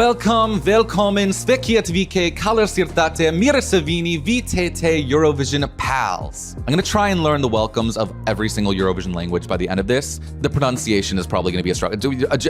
Välkommen, Svekiatvike, Kalersirtate, Miresavini, Vitete, Eurovision pals. I'm gonna try and learn the welcomes of every single Eurovision language by the end of this. The pronunciation is probably gonna be a struggle.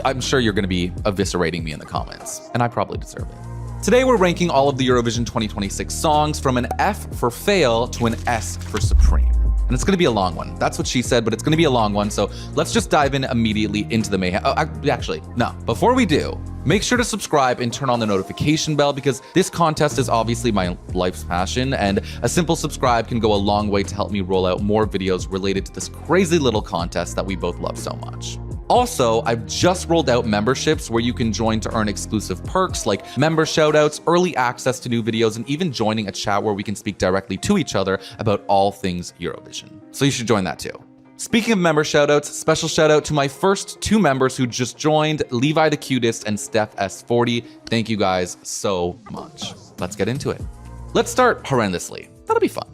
I'm sure you're gonna be eviscerating me in the comments, and I probably deserve it. Today we're ranking all of the Eurovision 2026 songs from an F for fail to an S for supreme. And it's gonna be a long one. That's what she said, but it's gonna be a long one, so let's just dive in immediately into the mayhem. Actually, no. Before we do, make sure to subscribe and turn on the notification bell because this contest is obviously my life's passion, and a simple subscribe can go a long way to help me roll out more videos related to this crazy little contest that we both love so much. Also, I've just rolled out memberships where you can join to earn exclusive perks like member shoutouts, early access to new videos, and even joining a chat where we can speak directly to each other about all things Eurovision. So you should join that too. Speaking of member shoutouts, special shout out to my first two members who just joined, Levi the Cutest and Steph S40. Thank you guys so much. Let's get into it. Let's start horrendously. That'll be fun.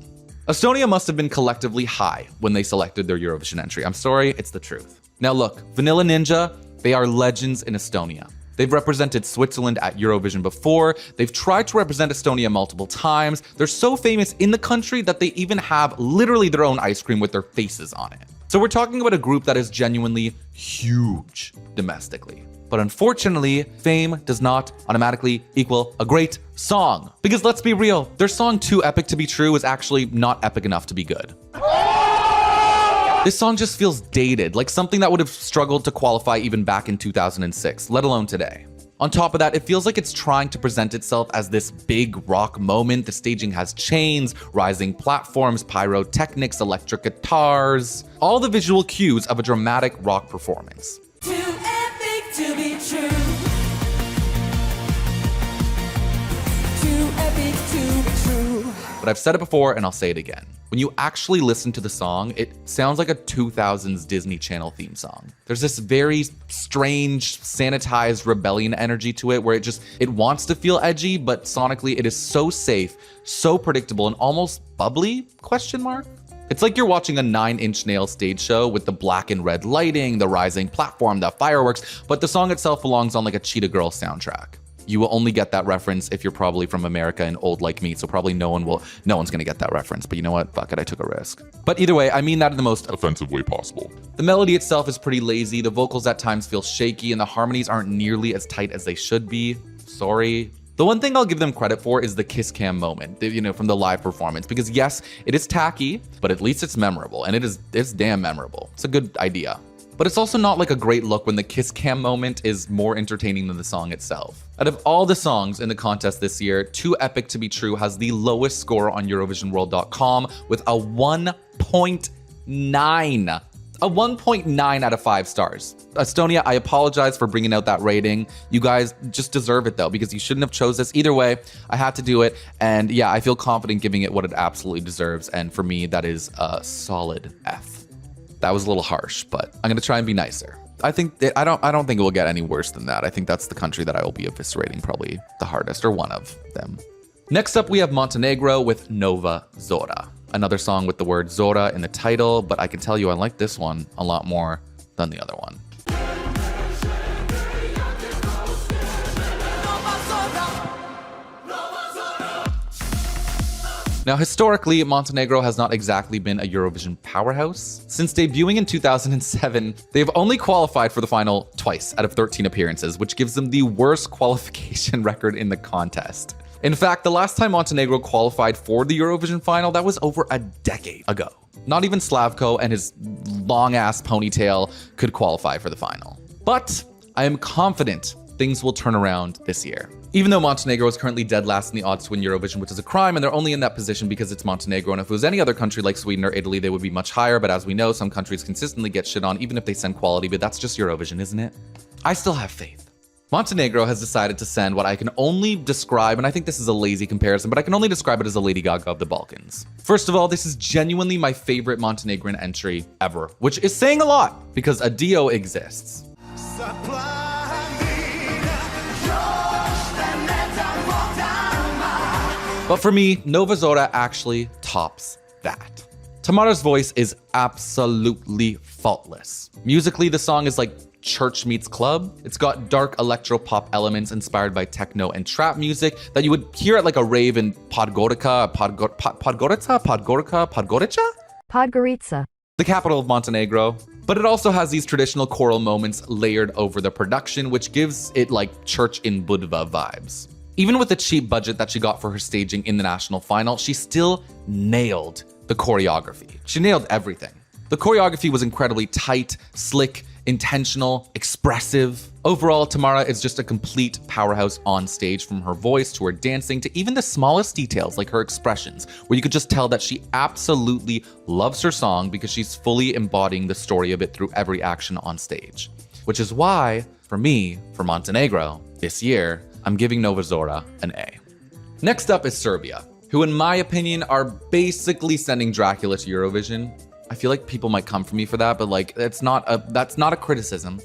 Estonia must have been collectively high when they selected their Eurovision entry. I'm sorry, it's the truth. Now look, Vanilla Ninja, they are legends in Estonia. They've represented Switzerland at Eurovision before. They've tried to represent Estonia multiple times. They're so famous in the country that they even have literally their own ice cream with their faces on it. So we're talking about a group that is genuinely huge domestically. But unfortunately, fame does not automatically equal a great song. Because let's be real, their song Too Epic to Be True is actually not epic enough to be good. This song just feels dated, like something that would have struggled to qualify even back in 2006, let alone today. On top of that, it feels like it's trying to present itself as this big rock moment. The staging has chains, rising platforms, pyrotechnics, electric guitars, all the visual cues of a dramatic rock performance. Too epic to be true. Too epic to be true. But I've said it before and I'll say it again. When you actually listen to the song, it sounds like a 2000s Disney Channel theme song. There's this very strange, sanitized rebellion energy to it where it wants to feel edgy, but sonically it is so safe, so predictable, and almost bubbly, ? It's like you're watching a 9-inch nail stage show with the black and red lighting, the rising platform, the fireworks, but the song itself belongs on like a Cheetah Girls soundtrack. You will only get that reference if you're probably from America and old like me, so probably no one's gonna get that reference, but you know what? Fuck it, I took a risk. But either way, I mean that in the most offensive way possible. The melody itself is pretty lazy, the vocals at times feel shaky, and the harmonies aren't nearly as tight as they should be. Sorry. The one thing I'll give them credit for is the kiss cam moment, from the live performance, because yes, it is tacky, but at least it's memorable, and it's damn memorable. It's a good idea. But it's also not like a great look when the kiss cam moment is more entertaining than the song itself. Out of all the songs in the contest this year, Too Epic to Be True has the lowest score on EurovisionWorld.com with a 1.9. A 1.9 out of 5 stars. Estonia, I apologize for bringing out that rating. You guys just deserve it though, because you shouldn't have chose this. Either way, I had to do it. And yeah, I feel confident giving it what it absolutely deserves. And for me, that is a solid F. That was a little harsh, but I'm gonna try and be nicer. I don't think it will get any worse than that. I think that's the country that I will be eviscerating probably the hardest, or one of them. Next up, we have Montenegro with Nova Zora. Another song with the word Zora in the title, but I can tell you I like this one a lot more than the other one. Now, historically, Montenegro has not exactly been a Eurovision powerhouse. Since debuting in 2007, they've only qualified for the final twice out of 13 appearances, which gives them the worst qualification record in the contest. In fact, the last time Montenegro qualified for the Eurovision final, that was over a decade ago. Not even Slavko and his long-ass ponytail could qualify for the final. But I am confident things will turn around this year. Even though Montenegro is currently dead last in the odds to win Eurovision, which is a crime, and they're only in that position because it's Montenegro, and if it was any other country like Sweden or Italy, they would be much higher, but as we know, some countries consistently get shit on even if they send quality, but that's just Eurovision, isn't it? I still have faith. Montenegro has decided to send what I can only describe, and I think this is a lazy comparison, but I can only describe it as a Lady Gaga of the Balkans. First of all, this is genuinely my favorite Montenegrin entry ever, which is saying a lot because a Dio exists. But for me, Nova Zora actually tops that. Tamara's voice is absolutely faultless. Musically, the song is like church meets club. It's got dark electro-pop elements inspired by techno and trap music that you would hear at like a rave in Podgorica, Podgorica. the capital of Montenegro. But it also has these traditional choral moments layered over the production, which gives it like church in Budva vibes. Even with the cheap budget that she got for her staging in the national final, she still nailed the choreography. She nailed everything. The choreography was incredibly tight, slick, intentional, expressive. Overall, Tamara is just a complete powerhouse on stage, from her voice to her dancing to even the smallest details like her expressions, where you could just tell that she absolutely loves her song because she's fully embodying the story of it through every action on stage. Which is why, for me, for Montenegro, this year, I'm giving Nova Zora an A. Next up is Serbia, who in my opinion are basically sending Dracula to Eurovision. I feel like people might come for me for that, but like that's not a criticism.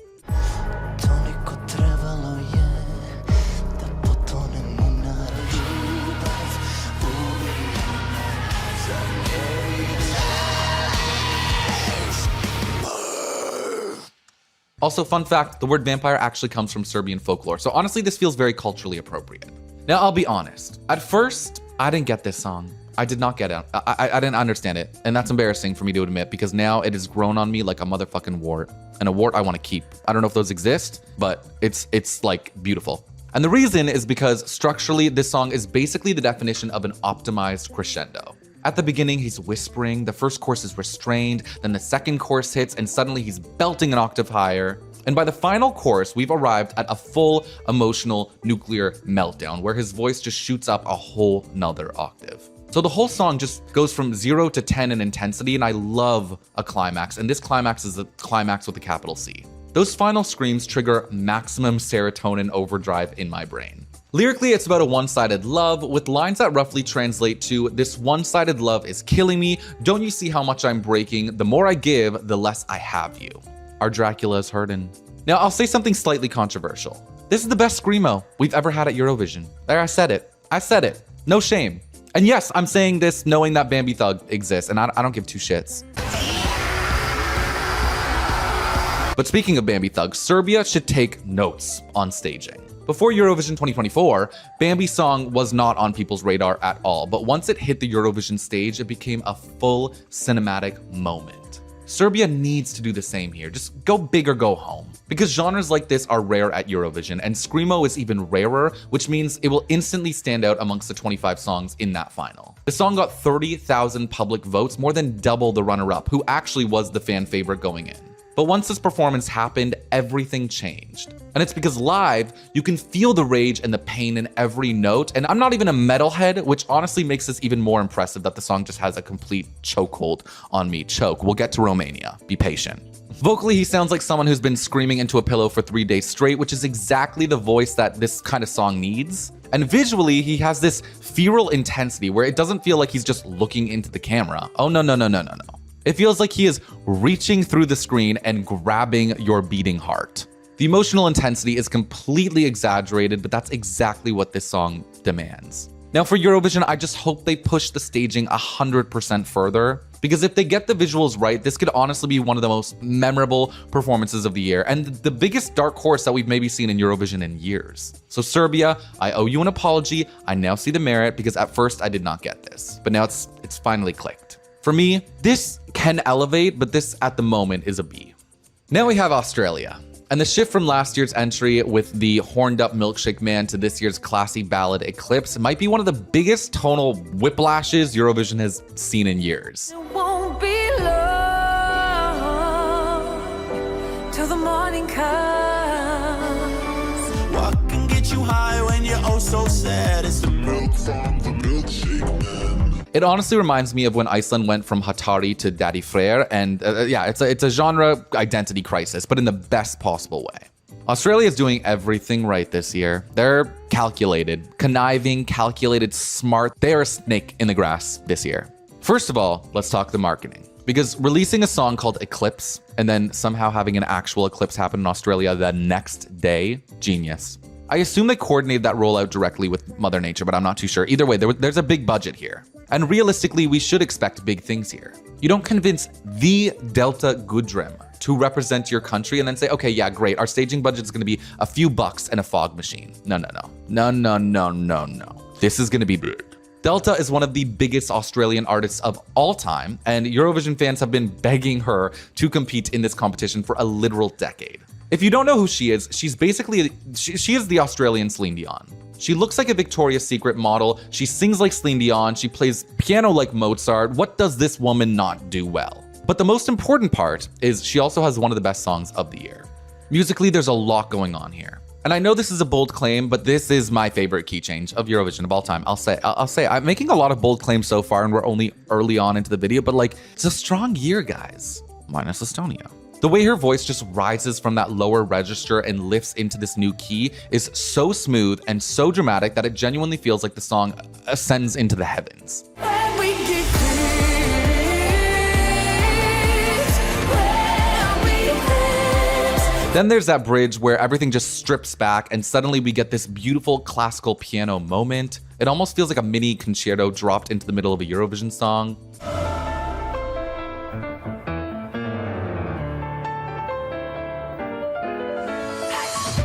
Also, fun fact, the word vampire actually comes from Serbian folklore, so honestly this feels very culturally appropriate. Now I'll be honest, at first I didn't get this song. I did not get it. I didn't understand it, and that's embarrassing for me to admit because now it has grown on me like a motherfucking wart, and a wart I want to keep. I don't know if those exist, but it's like beautiful. And the reason is because structurally this song is basically the definition of an optimized crescendo. At the beginning, he's whispering, the first chorus is restrained, then the second chorus hits, and suddenly he's belting an octave higher. And by the final chorus, we've arrived at a full emotional nuclear meltdown where his voice just shoots up a whole nother octave. So the whole song just goes from 0 to 10 in intensity, and I love a climax, and this climax is a climax with a capital C. Those final screams trigger maximum serotonin overdrive in my brain. Lyrically, it's about a one-sided love, with lines that roughly translate to, "This one-sided love is killing me. Don't you see how much I'm breaking? The more I give, the less I have you." Our Dracula is hurting. Now, I'll say something slightly controversial. This is the best screamo we've ever had at Eurovision. There, I said it. I said it. No shame. And yes, I'm saying this knowing that Bambi Thug exists, and I don't give two shits. But speaking of Bambi Thug, Serbia should take notes on staging. Before Eurovision 2024, Bambi's song was not on people's radar at all, but once it hit the Eurovision stage, it became a full cinematic moment. Serbia needs to do the same here. Just go big or go home. Because genres like this are rare at Eurovision, and screamo is even rarer, which means it will instantly stand out amongst the 25 songs in that final. The song got 30,000 public votes, more than double the runner-up, who actually was the fan favorite going in. But once this performance happened, everything changed. And it's because live, you can feel the rage and the pain in every note. And I'm not even a metalhead, which honestly makes this even more impressive that the song just has a complete chokehold on me. Choke. We'll get to Romania. Be patient. Vocally, he sounds like someone who's been screaming into a pillow for 3 days straight, which is exactly the voice that this kind of song needs. And visually, he has this feral intensity where it doesn't feel like he's just looking into the camera. Oh, no. It feels like he is reaching through the screen and grabbing your beating heart. The emotional intensity is completely exaggerated, but that's exactly what this song demands. Now for Eurovision, I just hope they push the staging 100% further, because if they get the visuals right, this could honestly be one of the most memorable performances of the year and the biggest dark horse that we've maybe seen in Eurovision in years. So Serbia, I owe you an apology. I now see the merit, because at first I did not get this, but now it's finally clicked. For me, this can elevate, but this at the moment is a B. Now we have Australia. And the shift from last year's entry with the horned up milkshake man to this year's classy ballad Eclipse might be one of the biggest tonal whiplashes Eurovision has seen in years. It won't be long till the morning comes. What can get you high when you're oh so sad? It's the milk from the milkshake man. It honestly reminds me of when Iceland went from Hatari to Daddy Frere, and yeah, it's a genre identity crisis, but in the best possible way. Australia is doing everything right this year. They're calculated, conniving, calculated, smart. They're a snake in the grass this year. First of all, let's talk the marketing. Because releasing a song called Eclipse and then somehow having an actual eclipse happen in Australia the next day, genius. I assume they coordinated that rollout directly with Mother Nature, but I'm not too sure. Either way, there's a big budget here. And realistically, we should expect big things here. You don't convince the Delta Goodrem to represent your country and then say, okay, yeah, great. Our staging budget is going to be a few bucks and a fog machine. No. This is going to be big. Delta is one of the biggest Australian artists of all time, and Eurovision fans have been begging her to compete in this competition for a literal decade. If you don't know who she is, she's basically, she is the Australian Celine Dion. She looks like a Victoria's Secret model, she sings like Celine Dion, she plays piano like Mozart. What does this woman not do well? But the most important part is she also has one of the best songs of the year. Musically, there's a lot going on here. And I know this is a bold claim, but this is my favorite key change of Eurovision of all time. I'll say I'm making a lot of bold claims so far and we're only early on into the video, but like, it's a strong year, guys. Minus Estonia. The way her voice just rises from that lower register and lifts into this new key is so smooth and so dramatic that it genuinely feels like the song ascends into the heavens. When we give Then there's that bridge where everything just strips back and suddenly we get this beautiful classical piano moment. It almost feels like a mini concerto dropped into the middle of a Eurovision song.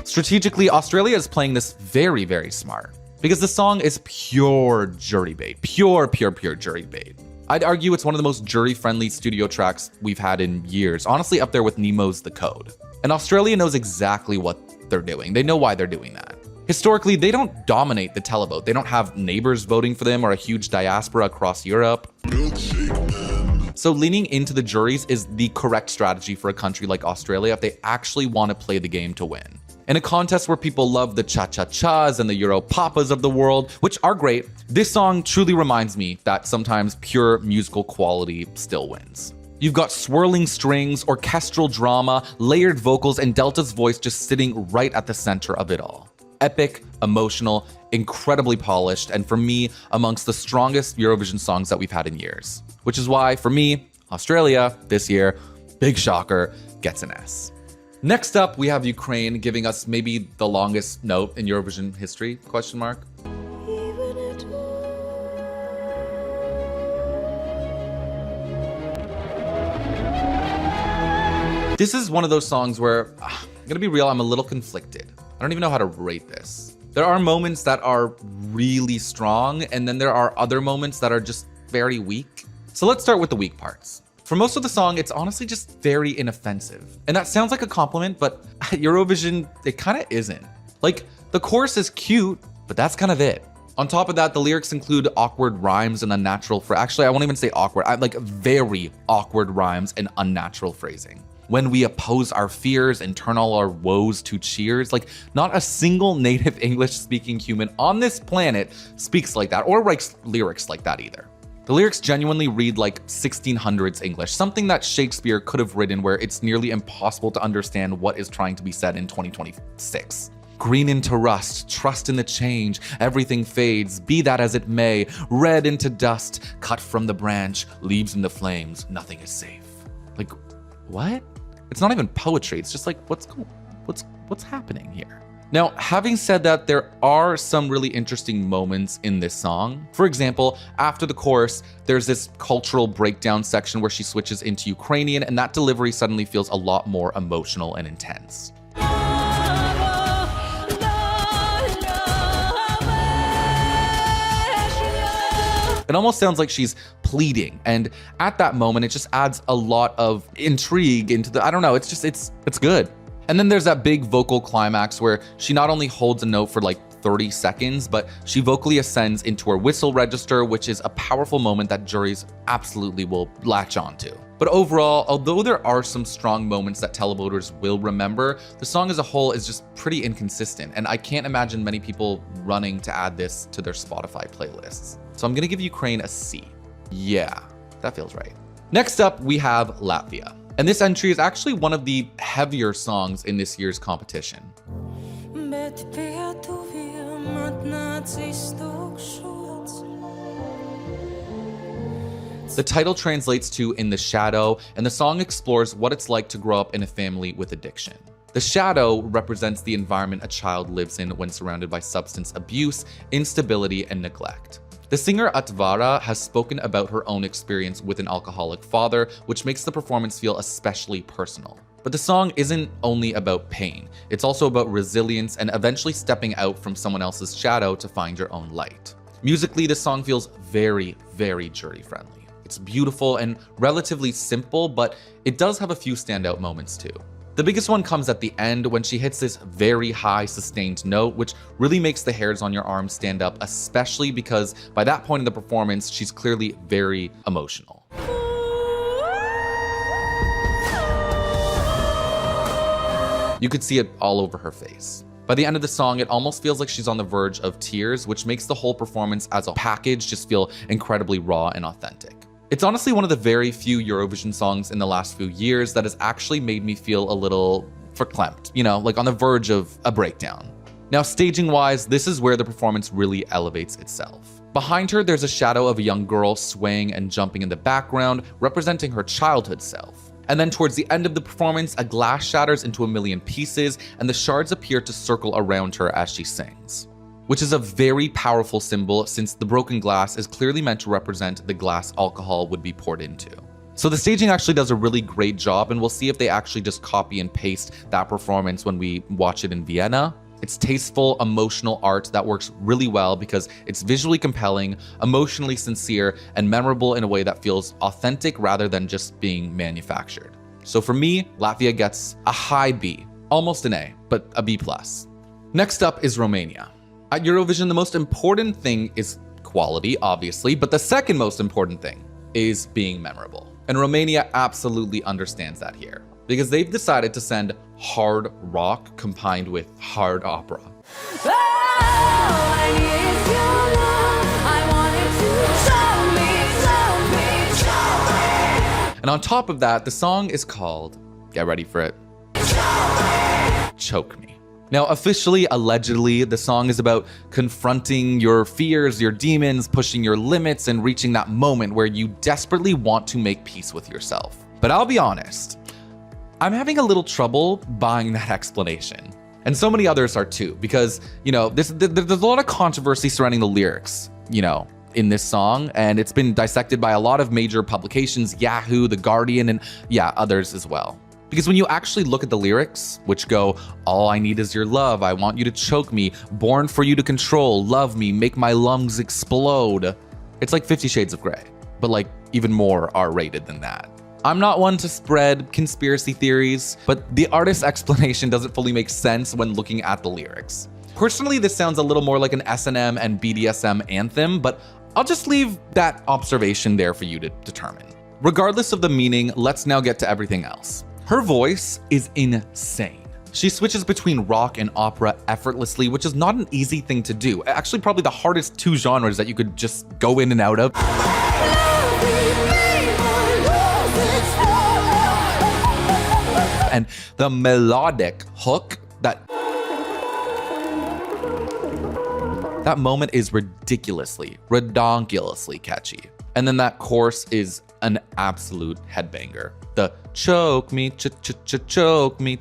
Strategically, Australia is playing this very, very smart because the song is pure jury bait, pure jury bait. I'd argue it's one of the most jury-friendly studio tracks we've had in years, honestly up there with Nemo's The Code. And Australia knows exactly what they're doing. They know why they're doing that. Historically, they don't dominate the televote. They don't have neighbors voting for them or a huge diaspora across Europe. So leaning into the juries is the correct strategy for a country like Australia if they actually want to play the game to win. In a contest where people love the cha-cha-chas and the Euro papas of the world, which are great, this song truly reminds me that sometimes pure musical quality still wins. You've got swirling strings, orchestral drama, layered vocals, and Delta's voice just sitting right at the center of it all. Epic, emotional, incredibly polished, and for me, amongst the strongest Eurovision songs that we've had in years. Which is why, for me, Australia, this year, big shocker, gets an S. Next up, we have Ukraine giving us maybe the longest note in Eurovision history, question mark. This is one of those songs where, I'm gonna be real, I'm a little conflicted. I don't even know how to rate this. There are moments that are really strong, and then there are other moments that are just very weak. So let's start with the weak parts. For most of the song, it's honestly just very inoffensive. And that sounds like a compliment, but at Eurovision, it kind of isn't. Like, the chorus is cute, but that's kind of it. On top of that, the lyrics include awkward rhymes and unnatural actually, I won't even say awkward. I like very awkward rhymes and unnatural phrasing. When we oppose our fears and turn all our woes to cheers, like not a single native English-speaking human on this planet speaks like that or writes lyrics like that either. The lyrics genuinely read like 1600s English, something that Shakespeare could have written where it's nearly impossible to understand what is trying to be said in 2026. Green into rust, trust in the change, everything fades, be that as it may, red into dust, cut from the branch, leaves in the flames, nothing is safe. Like, what? It's not even poetry, it's just like, what's happening here? Now, having said that, there are some really interesting moments in this song. For example, after the chorus, there's this cultural breakdown section where she switches into Ukrainian, and that delivery suddenly feels a lot more emotional and intense. It almost sounds like she's pleading, and at that moment, it just adds a lot of intrigue into the, I don't know, it's good. And then there's that big vocal climax where she not only holds a note for like 30 seconds, but she vocally ascends into her whistle register, which is a powerful moment that juries absolutely will latch onto. But overall, although there are some strong moments that televoters will remember, the song as a whole is just pretty inconsistent, and I can't imagine many people running to add this to their Spotify playlists. So I'm gonna give Ukraine a C. Yeah, that feels right. Next up, we have Latvia. And this entry is actually one of the heavier songs in this year's competition. The title translates to In the Shadow, and the song explores what it's like to grow up in a family with addiction. The shadow represents the environment a child lives in when surrounded by substance abuse, instability, and neglect. The singer Atvara has spoken about her own experience with an alcoholic father, which makes the performance feel especially personal. But the song isn't only about pain, it's also about resilience and eventually stepping out from someone else's shadow to find your own light. Musically, this song feels very, very jury friendly. It's beautiful and relatively simple, but it does have a few standout moments too. The biggest one comes at the end when she hits this very high sustained note, which really makes the hairs on your arms stand up, especially because by that point in the performance, she's clearly very emotional. You could see it all over her face. By the end of the song, it almost feels like she's on the verge of tears, which makes the whole performance as a package just feel incredibly raw and authentic. It's honestly one of the very few Eurovision songs in the last few years that has actually made me feel a little verklempt, like on the verge of a breakdown. Now, staging-wise, this is where the performance really elevates itself. Behind her, there's a shadow of a young girl swaying and jumping in the background, representing her childhood self. And then towards the end of the performance, a glass shatters into a million pieces, and the shards appear to circle around her as she sings. Which is a very powerful symbol since the broken glass is clearly meant to represent the glass alcohol would be poured into. So the staging actually does a really great job, and we'll see if they actually just copy and paste that performance when we watch it in Vienna. It's tasteful, emotional art that works really well because it's visually compelling, emotionally sincere, and memorable in a way that feels authentic rather than just being manufactured. So for me, Latvia gets a high B, almost an A, but a B+. Next up is Romania. At Eurovision, the most important thing is quality, obviously, but the second most important thing is being memorable. And Romania absolutely understands that here, because they've decided to send hard rock combined with hard opera. And on top of that, the song is called, get ready for it, Choke Me. Now, officially, allegedly, the song is about confronting your fears, your demons, pushing your limits, and reaching that moment where you desperately want to make peace with yourself. But I'll be honest, I'm having a little trouble buying that explanation. And so many others are too, because, there's a lot of controversy surrounding the lyrics, in this song, and it's been dissected by a lot of major publications, Yahoo, The Guardian, and others as well. Because when you actually look at the lyrics, which go, all I need is your love, I want you to choke me, born for you to control, love me, make my lungs explode. It's like 50 Shades of Grey, but like even more R-rated than that. I'm not one to spread conspiracy theories, but the artist's explanation doesn't fully make sense when looking at the lyrics. Personally, this sounds a little more like an S&M and BDSM anthem, but I'll just leave that observation there for you to determine. Regardless of the meaning, let's now get to everything else. Her voice is insane. She switches between rock and opera effortlessly, which is not an easy thing to do. Actually, probably the hardest two genres that you could just go in and out of. And the melodic hook, that moment is ridiculously catchy. And then that chorus is an absolute headbanger. The choke me, choke me,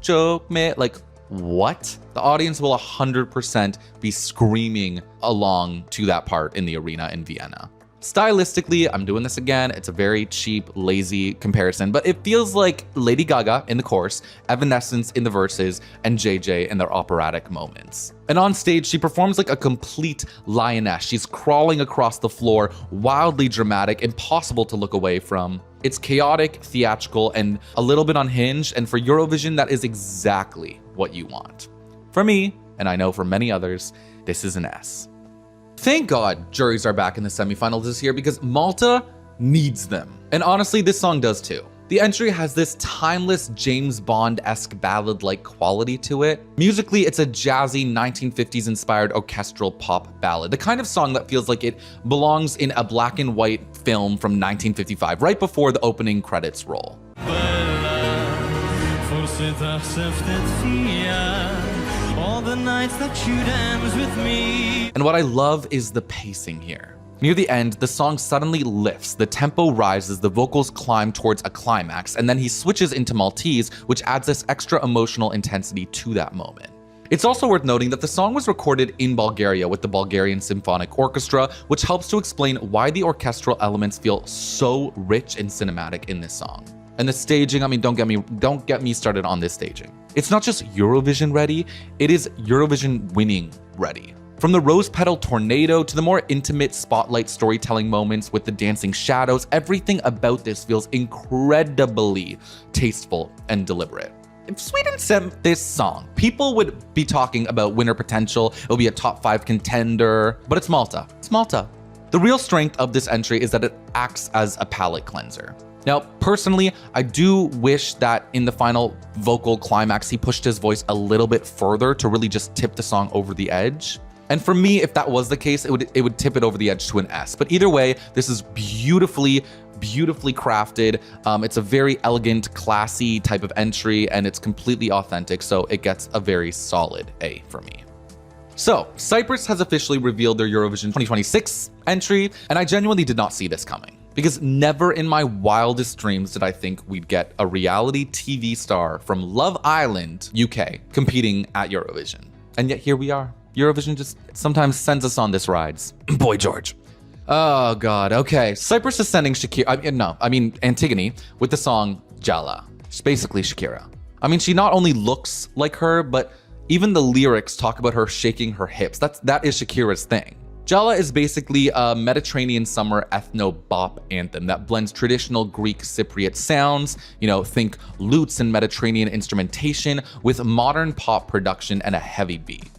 choke me. Like, what? The audience will 100% be screaming along to that part in the arena in Vienna. Stylistically, I'm doing this again, it's a very cheap, lazy comparison, but it feels like Lady Gaga in the chorus, Evanescence in the verses, and JJ in their operatic moments. And on stage, she performs like a complete lioness. She's crawling across the floor, wildly dramatic, impossible to look away from. It's chaotic, theatrical, and a little bit unhinged, and for Eurovision, that is exactly what you want. For me, and I know for many others, this is an S. Thank God juries are back in the semifinals this year because Malta needs them. And honestly, this song does too. The entry has this timeless James Bond-esque ballad-like quality to it. Musically, it's a jazzy 1950s-inspired orchestral pop ballad, the kind of song that feels like it belongs in a black and white film from 1955, right before the opening credits roll. All the nights that you dance with me. And what I love is the pacing here. Near the end, the song suddenly lifts, the tempo rises, the vocals climb towards a climax, and then he switches into Maltese, which adds this extra emotional intensity to that moment. It's also worth noting that the song was recorded in Bulgaria with the Bulgarian Symphonic Orchestra, which helps to explain why the orchestral elements feel so rich and cinematic in this song. And the staging, I mean, don't get me started on this staging. It's not just Eurovision ready, it is Eurovision winning ready. From the rose petal tornado to the more intimate spotlight storytelling moments with the dancing shadows, everything about this feels incredibly tasteful and deliberate. If Sweden sent this song, people would be talking about winner potential, it would be a top 5 contender, but it's Malta. It's Malta. The real strength of this entry is that it acts as a palate cleanser. Now, personally, I do wish that in the final vocal climax, he pushed his voice a little bit further to really just tip the song over the edge. And for me, if that was the case, it would tip it over the edge to an S. But either way, this is beautifully crafted. It's a very elegant, classy type of entry, and it's completely authentic, so it gets a very solid A for me. So, Cyprus has officially revealed their Eurovision 2026 entry, and I genuinely did not see this coming. Because never in my wildest dreams did I think we'd get a reality TV star from Love Island, UK, competing at Eurovision. And yet here we are. Eurovision just sometimes sends us on this rides. Boy George. Oh God, okay. Cyprus is sending Antigoni with the song Jalla. It's basically Shakira. I mean, she not only looks like her, but even the lyrics talk about her shaking her hips. That is Shakira's thing. Jalla is basically a Mediterranean summer ethno-bop anthem that blends traditional Greek Cypriot sounds, think lutes and Mediterranean instrumentation, with modern pop production and a heavy beat.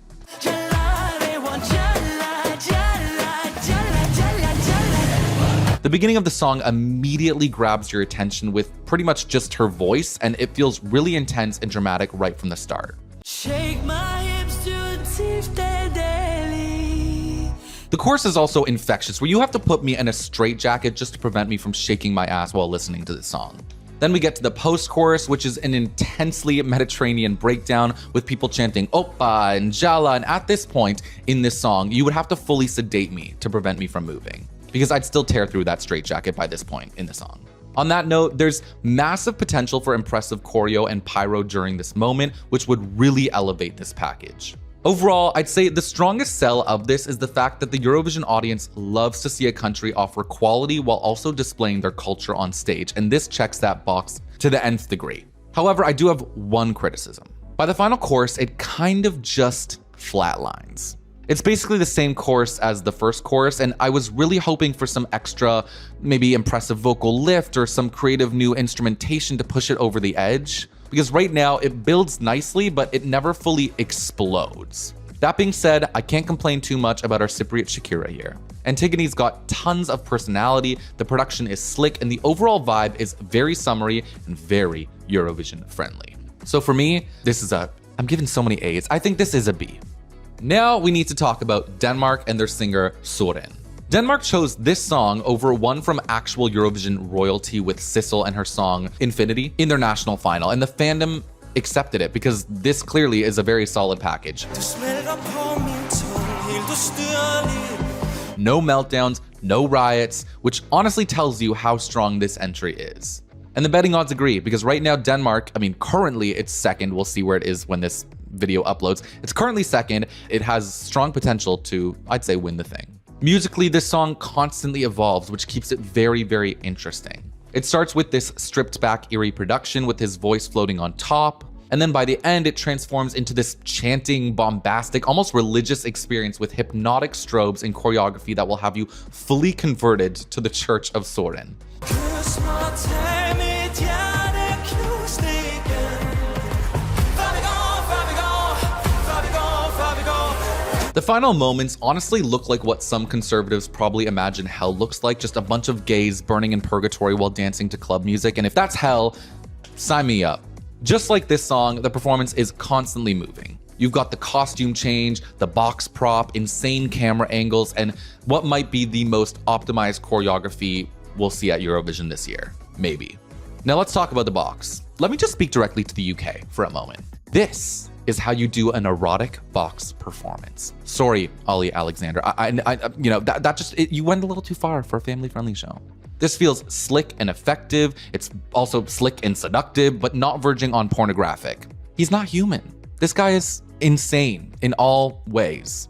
The beginning of the song immediately grabs your attention with pretty much just her voice, and it feels really intense and dramatic right from the start. Shake my hips to the chorus is also infectious, where you have to put me in a straitjacket just to prevent me from shaking my ass while listening to this song. Then we get to the post-chorus, which is an intensely Mediterranean breakdown with people chanting Oppa and Jalla, and at this point in this song, you would have to fully sedate me to prevent me from moving, because I'd still tear through that straitjacket by this point in the song. On that note, there's massive potential for impressive choreo and pyro during this moment, which would really elevate this package. Overall, I'd say the strongest sell of this is the fact that the Eurovision audience loves to see a country offer quality while also displaying their culture on stage, and this checks that box to the nth degree. However, I do have one criticism. By the final chorus, it kind of just flatlines. It's basically the same chorus as the first chorus, and I was really hoping for some extra, maybe impressive vocal lift or some creative new instrumentation to push it over the edge. Because right now it builds nicely, but it never fully explodes. That being said, I can't complain too much about our Cypriot Shakira here. Antigoni's got tons of personality, the production is slick, and the overall vibe is very summery and very Eurovision friendly. So for me, I'm giving so many A's. I think this is a B. Now we need to talk about Denmark and their singer Zora. Denmark chose this song over one from actual Eurovision royalty with Sissel and her song Infinity in their national final, and the fandom accepted it because this clearly is a very solid package. No meltdowns, no riots, which honestly tells you how strong this entry is. And the betting odds agree, because right now Denmark, currently it's second. We'll see where it is when this video uploads. It's currently second. It has strong potential to, I'd say, win the thing. Musically, this song constantly evolves, which keeps it very, very interesting. It starts with this stripped back eerie production with his voice floating on top, and then by the end it transforms into this chanting, bombastic, almost religious experience with hypnotic strobes and choreography that will have you fully converted to the Church of Soren. The final moments honestly look like what some conservatives probably imagine hell looks like, just a bunch of gays burning in purgatory while dancing to club music, and if that's hell, sign me up. Just like this song, the performance is constantly moving. You've got the costume change, the box prop, insane camera angles, and what might be the most optimized choreography we'll see at Eurovision this year. Maybe. Now let's talk about the box. Let me just speak directly to the UK for a moment. This is how you do an erotic box performance. Sorry, Ollie Alexander. You went a little too far for a family-friendly show. This feels slick and effective. It's also slick and seductive, but not verging on pornographic. He's not human. This guy is insane in all ways.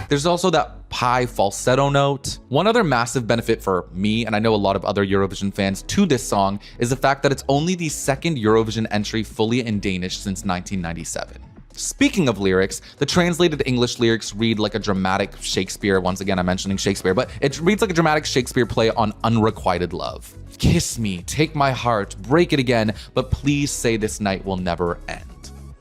There's also that high falsetto note. One other massive benefit for me, and I know a lot of other Eurovision fans, to this song is the fact that it's only the second Eurovision entry fully in Danish since 1997. Speaking of lyrics, the translated English lyrics read like a dramatic Shakespeare. Once again, I'm mentioning Shakespeare, but it reads like a dramatic Shakespeare play on unrequited love. Kiss me, take my heart, break it again, but please say this night will never end.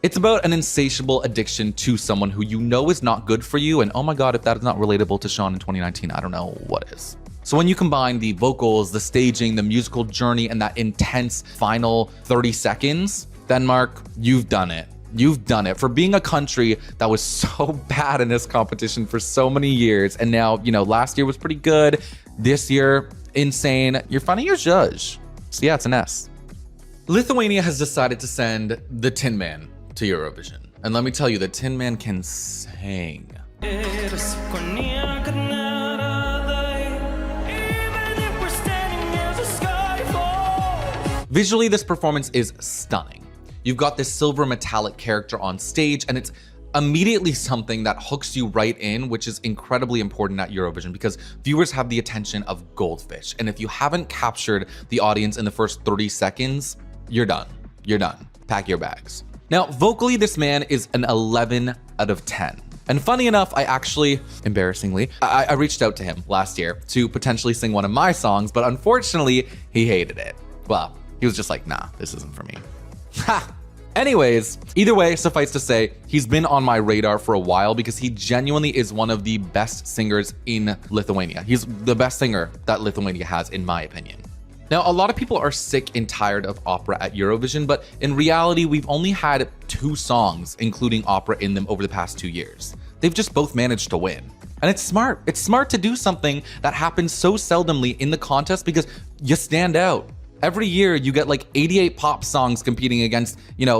It's about an insatiable addiction to someone who you know is not good for you, and oh my god, if that is not relatable to Sean in 2019, I don't know what is. So when you combine the vocals, the staging, the musical journey, and that intense final 30 seconds, Denmark, you've done it. You've done it for being a country that was so bad in this competition for so many years. And now, you know, last year was pretty good. This year, insane. You're finding your judge. So yeah, it's an S. Lithuania has decided to send the Tin Man to Eurovision. And let me tell you, the Tin Man can sing. Visually, this performance is stunning. You've got this silver metallic character on stage, and it's immediately something that hooks you right in, which is incredibly important at Eurovision because viewers have the attention of goldfish. And if you haven't captured the audience in the first 30 seconds, you're done. You're done. Pack your bags. Now, vocally, this man is an 11 out of 10. And funny enough, I actually, embarrassingly, I reached out to him last year to potentially sing one of my songs, but unfortunately, he hated it. Well, he was just like, nah, this isn't for me. Ha! Anyways, either way, suffice to say, he's been on my radar for a while because he genuinely is one of the best singers in Lithuania. He's the best singer that Lithuania has, in my opinion. Now, a lot of people are sick and tired of opera at Eurovision, but in reality, we've only had 2 songs, including opera in them over the past 2 years. They've just both managed to win. And it's smart. It's smart to do something that happens so seldomly in the contest because you stand out. Every year you get like 88 pop songs competing against,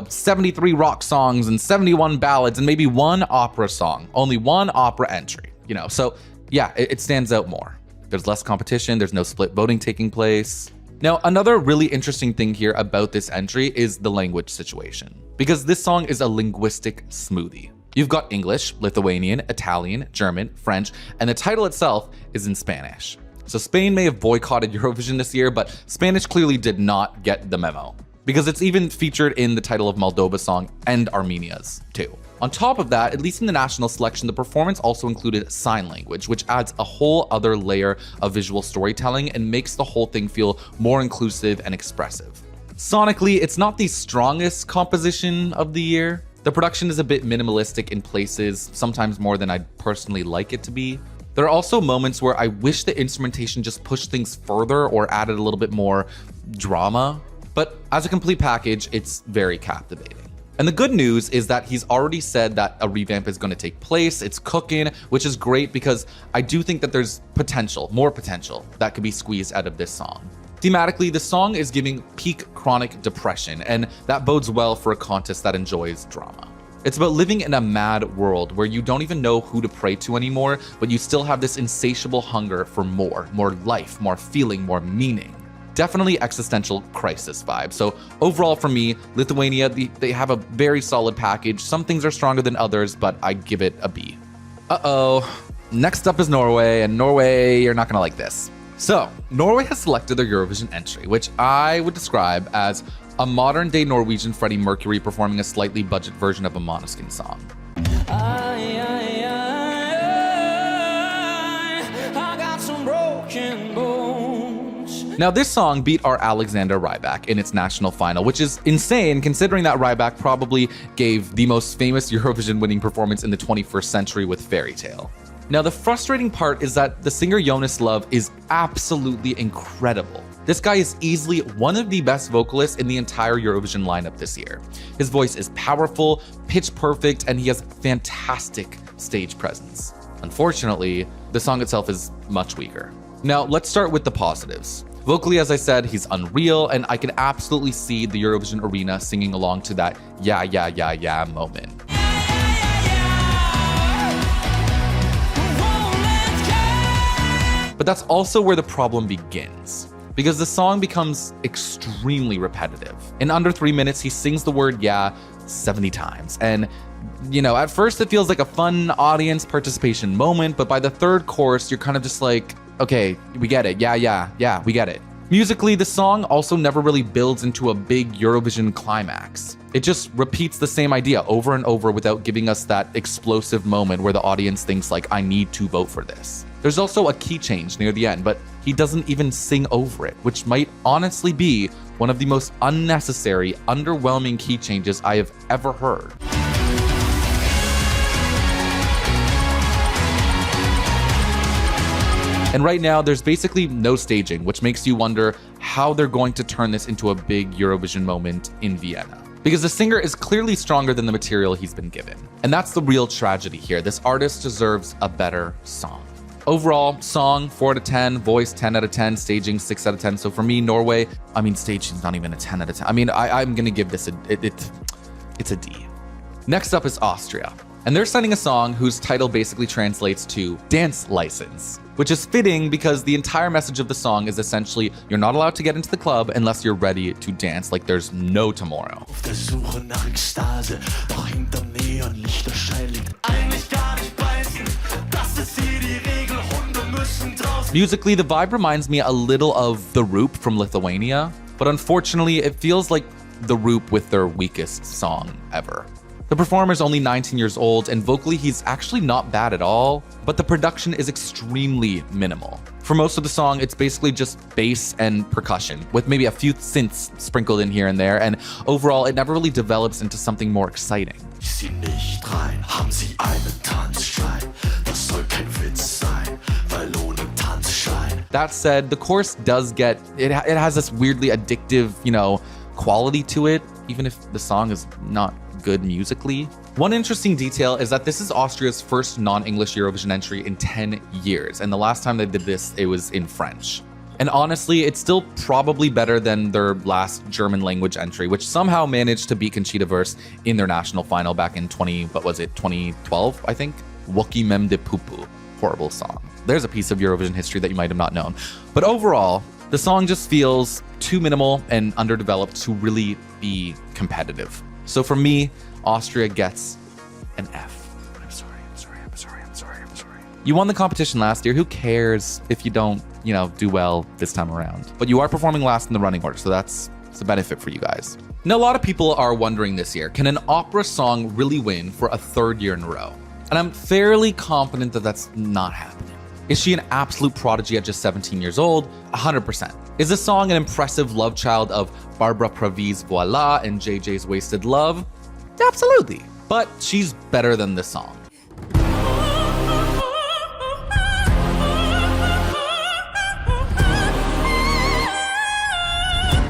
73 rock songs and 71 ballads and maybe 1 opera song, only 1 opera entry, So yeah, it stands out more. There's less competition. There's no split voting taking place. Now, another really interesting thing here about this entry is the language situation, because this song is a linguistic smoothie. You've got English, Lithuanian, Italian, German, French, and the title itself is in Spanish. So Spain may have boycotted Eurovision this year, but Spanish clearly did not get the memo, because it's even featured in the title of Moldova's song and Armenia's too. On top of that, at least in the national selection, the performance also included sign language, which adds a whole other layer of visual storytelling and makes the whole thing feel more inclusive and expressive. Sonically, it's not the strongest composition of the year. The production is a bit minimalistic in places, sometimes more than I'd personally like it to be. There are also moments where I wish the instrumentation just pushed things further or added a little bit more drama, but as a complete package, it's very captivating. And the good news is that he's already said that a revamp is going to take place. It's cooking, which is great because I do think that there's potential, more potential, that could be squeezed out of this song. Thematically, the song is giving peak chronic depression, and that bodes well for a contest that enjoys drama. It's about living in a mad world where you don't even know who to pray to anymore, but you still have this insatiable hunger for more life, more feeling, more meaning. Definitely existential crisis vibe. So overall for me, Lithuania, they have a very solid package. Some things are stronger than others, but I give it a B. Next up is Norway, and Norway, you're not gonna like this. So Norway has selected their Eurovision entry, which I would describe as a modern day Norwegian Freddie Mercury performing a slightly budget version of a Måneskin song. I got some broken bones. Now this song beat our Alexander Rybak in its national final, which is insane considering that Rybak probably gave the most famous Eurovision winning performance in the 21st century with Fairy Tale. Now the frustrating part is that the singer Jonas Lovv is absolutely incredible. This guy is easily one of the best vocalists in the entire Eurovision lineup this year. His voice is powerful, pitch perfect, and he has fantastic stage presence. Unfortunately, the song itself is much weaker. Now, let's start with the positives. Vocally, as I said, he's unreal, and I can absolutely see the Eurovision arena singing along to that yeah, yeah, yeah, yeah moment. But that's also where the problem begins, because the song becomes extremely repetitive. In under 3 minutes, he sings the word yeah 70 times. And you know, at first it feels like a fun audience participation moment, but by the third chorus, you're kind of just like, okay, we get it. Yeah, we get it. Musically, the song also never really builds into a big Eurovision climax. It just repeats the same idea over and over without giving us that explosive moment where the audience thinks like, I need to vote for this. There's also a key change near the end, but he doesn't even sing over it, which might honestly be one of the most unnecessary, underwhelming key changes I have ever heard. And right now, there's basically no staging, which makes you wonder how they're going to turn this into a big Eurovision moment in Vienna. Because the singer is clearly stronger than the material he's been given. And that's the real tragedy here. This artist deserves a better song. Overall, song 4 out of 10, voice 10 out of 10, staging 6 out of 10. So for me, Norway, I mean, staging's not even a 10 out of 10. I mean, I'm gonna give this it's a D. Next up is Austria. And they're sending a song whose title basically translates to Dance License, which is fitting because the entire message of the song is essentially you're not allowed to get into the club unless you're ready to dance like there's no tomorrow. Musically, the vibe reminds me a little of The Roop from Lithuania, but unfortunately, it feels like The Roop with their weakest song ever. The performer is only 19 years old, and vocally he's actually not bad at all, but the production is extremely minimal. For most of the song, it's basically just bass and percussion, with maybe a few synths sprinkled in here and there, and overall, it never really develops into something more exciting. That said, the chorus does get, it has this weirdly addictive, you know, quality to it, even if the song is not good musically. One interesting detail is that this is Austria's first non-English Eurovision entry in 10 years, and the last time they did this, it was in French. And honestly, it's still probably better than their last German language entry, which somehow managed to beat Conchita Wurst in their national final back in 2012, I think? Woki Mem de Pupu. Horrible song. There's a piece of Eurovision history that you might have not known. But overall, the song just feels too minimal and underdeveloped to really be competitive. So for me, Austria gets an F. I'm sorry. You won the competition last year. Who cares if you don't, you know, do well this time around? But you are performing last in the running order, so that's a benefit for you guys. Now, a lot of people are wondering this year, can an opera song really win for a third year in a row? And I'm fairly confident that that's not happening. Is she an absolute prodigy at just 17 years old? 100%. Is this song an impressive love child of Barbara Pravi's Voila and JJ's Wasted Love? Absolutely. But she's better than this song.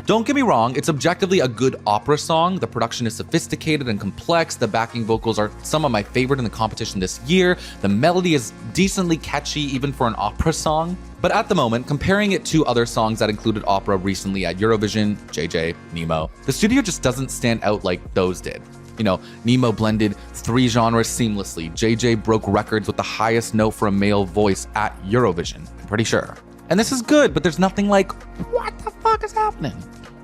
Don't get me wrong, it's objectively a good opera song. The production is sophisticated and complex. The backing vocals are some of my favorite in the competition this year. The melody is decently catchy even for an opera song. But at the moment, comparing it to other songs that included opera recently at Eurovision, JJ, Nemo, the studio just doesn't stand out like those did. You know, Nemo blended 3 genres seamlessly. JJ broke records with the highest note for a male voice at Eurovision, I'm pretty sure. And this is good, but there's nothing like, what the fuck is happening?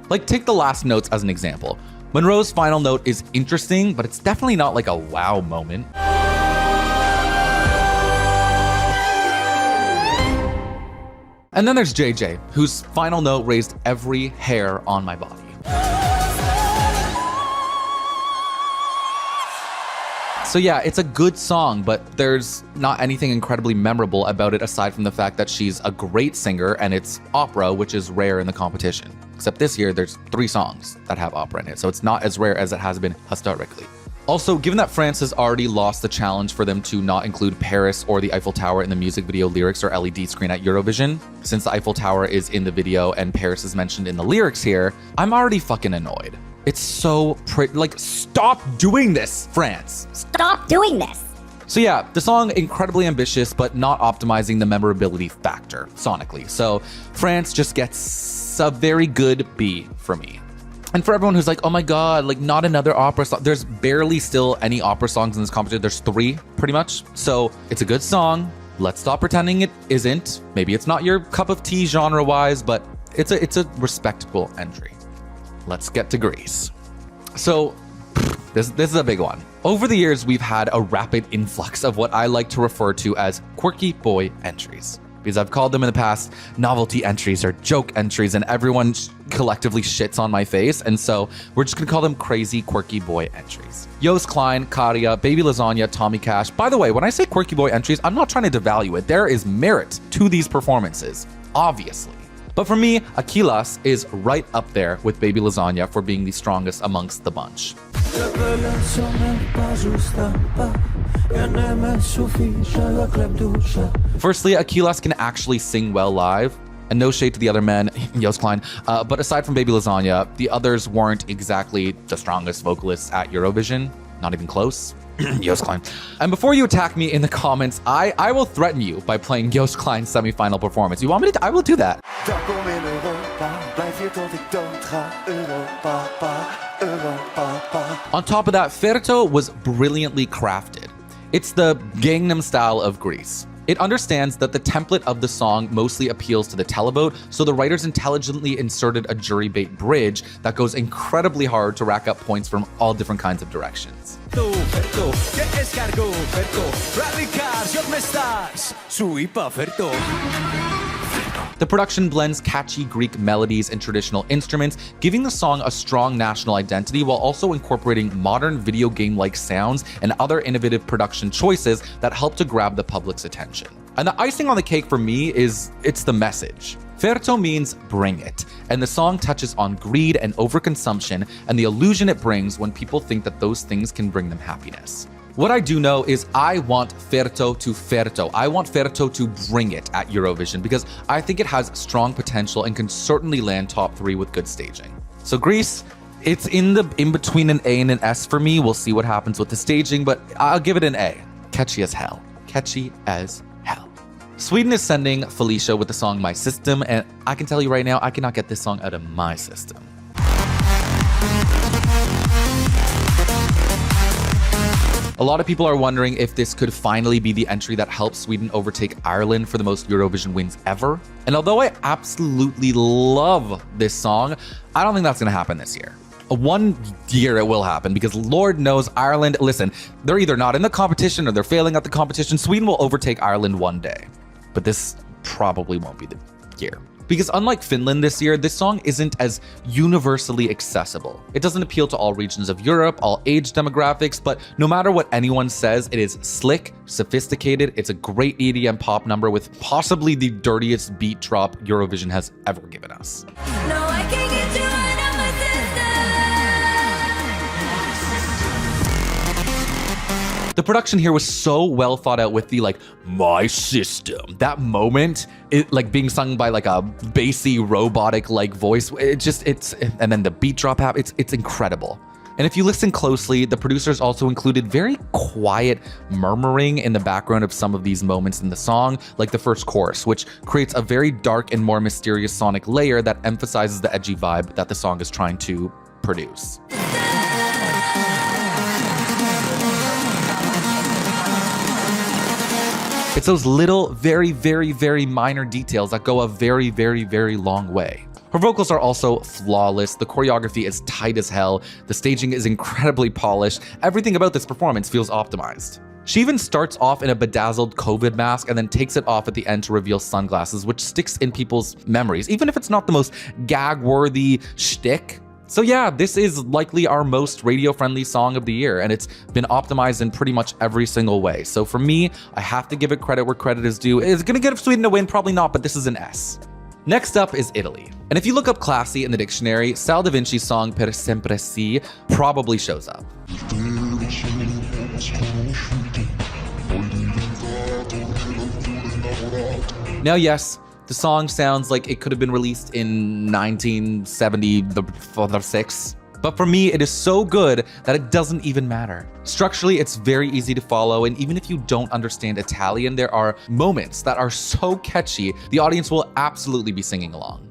Like, take the last notes as an example. Monroe's final note is interesting, but it's definitely not like a wow moment. And then there's JJ, whose final note raised every hair on my body. So yeah, it's a good song, but there's not anything incredibly memorable about it aside from the fact that she's a great singer and it's opera, which is rare in the competition. Except this year, there's 3 songs that have opera in it, so it's not as rare as it has been historically. Also, given that France has already lost the challenge for them to not include Paris or the Eiffel Tower in the music video lyrics or LED screen at Eurovision, since the Eiffel Tower is in the video and Paris is mentioned in the lyrics here, I'm already fucking annoyed. It's so pretty, like, stop doing this, France. Stop doing this. So yeah, the song incredibly ambitious, but not optimizing the memorability factor sonically. So France just gets a very good B for me. And for everyone who's like, oh my God, like not another opera song. There's barely still any opera songs in this competition. There's 3 pretty much. So it's a good song. Let's stop pretending it isn't. Maybe it's not your cup of tea genre wise, but it's a respectable entry. Let's get to Greece. So This is a big one. Over the years, we've had a rapid influx of what I like to refer to as quirky boy entries. Because I've called them in the past novelty entries or joke entries, and everyone collectively shits on my face. And so we're just gonna call them crazy quirky boy entries. Joost Klein, Karia, Baby Lasagna, Tommy Cash. By the way, when I say quirky boy entries, I'm not trying to devalue it. There is merit to these performances, obviously. But for me, Akylas is right up there with Baby Lasagna for being the strongest amongst the bunch. Firstly, Akylas can actually sing well live. And no shade to the other men, Joost Klein, but aside from Baby Lasagna, the others weren't exactly the strongest vocalists at Eurovision. Not even close. Joost Klein. And before you attack me in the comments, I will threaten you by playing Joost Klein's semi-final performance. You want me to? I will do that. On top of that, Ferto was brilliantly crafted. It's the Gangnam Style of Greece. It understands that the template of the song mostly appeals to the televote, so the writers intelligently inserted a jury bait bridge that goes incredibly hard to rack up points from all different kinds of directions. The production blends catchy Greek melodies and traditional instruments, giving the song a strong national identity while also incorporating modern video game-like sounds and other innovative production choices that help to grab the public's attention. And the icing on the cake for me it's the message. Ferto means bring it, and the song touches on greed and overconsumption and the illusion it brings when people think that those things can bring them happiness. What I do know is I want Ferto to Ferto. I want Ferto to bring it at Eurovision because I think it has strong potential and can certainly land top 3 with good staging. So Greece, it's in between an A and an S for me. We'll see what happens with the staging, but I'll give it an A. Catchy as hell. Catchy as hell. Sweden is sending Felicia with the song My System, and I can tell you right now, I cannot get this song out of my system. A lot of people are wondering if this could finally be the entry that helps Sweden overtake Ireland for the most Eurovision wins ever. And although I absolutely love this song, I don't think that's gonna happen this year. One year it will happen because Lord knows Ireland, listen, they're either not in the competition or they're failing at the competition. Sweden will overtake Ireland one day, but this probably won't be the year. Because unlike Finland this year, this song isn't as universally accessible. It doesn't appeal to all regions of Europe, all age demographics, but no matter what anyone says, it is slick, sophisticated, it's a great EDM pop number with possibly the dirtiest beat drop Eurovision has ever given us. No, I can't get you out of my system. The production here was so well thought out with the my system. That moment, it being sung by a bassy robotic voice. And then the beat drop it's incredible. And if you listen closely, the producers also included very quiet murmuring in the background of some of these moments in the song, like the first chorus, which creates a very dark and more mysterious sonic layer that emphasizes the edgy vibe that the song is trying to produce. It's those little, very, very, very minor details that go a very, very, very long way. Her vocals are also flawless, the choreography is tight as hell, the staging is incredibly polished, everything about this performance feels optimized. She even starts off in a bedazzled COVID mask and then takes it off at the end to reveal sunglasses, which sticks in people's memories, even if it's not the most gag-worthy shtick. So yeah, this is likely our most radio-friendly song of the year, and it's been optimized in pretty much every single way. So for me, I have to give it credit where credit is due. Is it gonna get Sweden a win? Probably not, but this is an S. Next up is Italy. And if you look up classy in the dictionary, Sal da Vinci's song Per Sempre Si probably shows up. Now yes, the song sounds like it could have been released in 1976, but for me, it is so good that it doesn't even matter. Structurally, it's very easy to follow, and even if you don't understand Italian, there are moments that are so catchy, the audience will absolutely be singing along.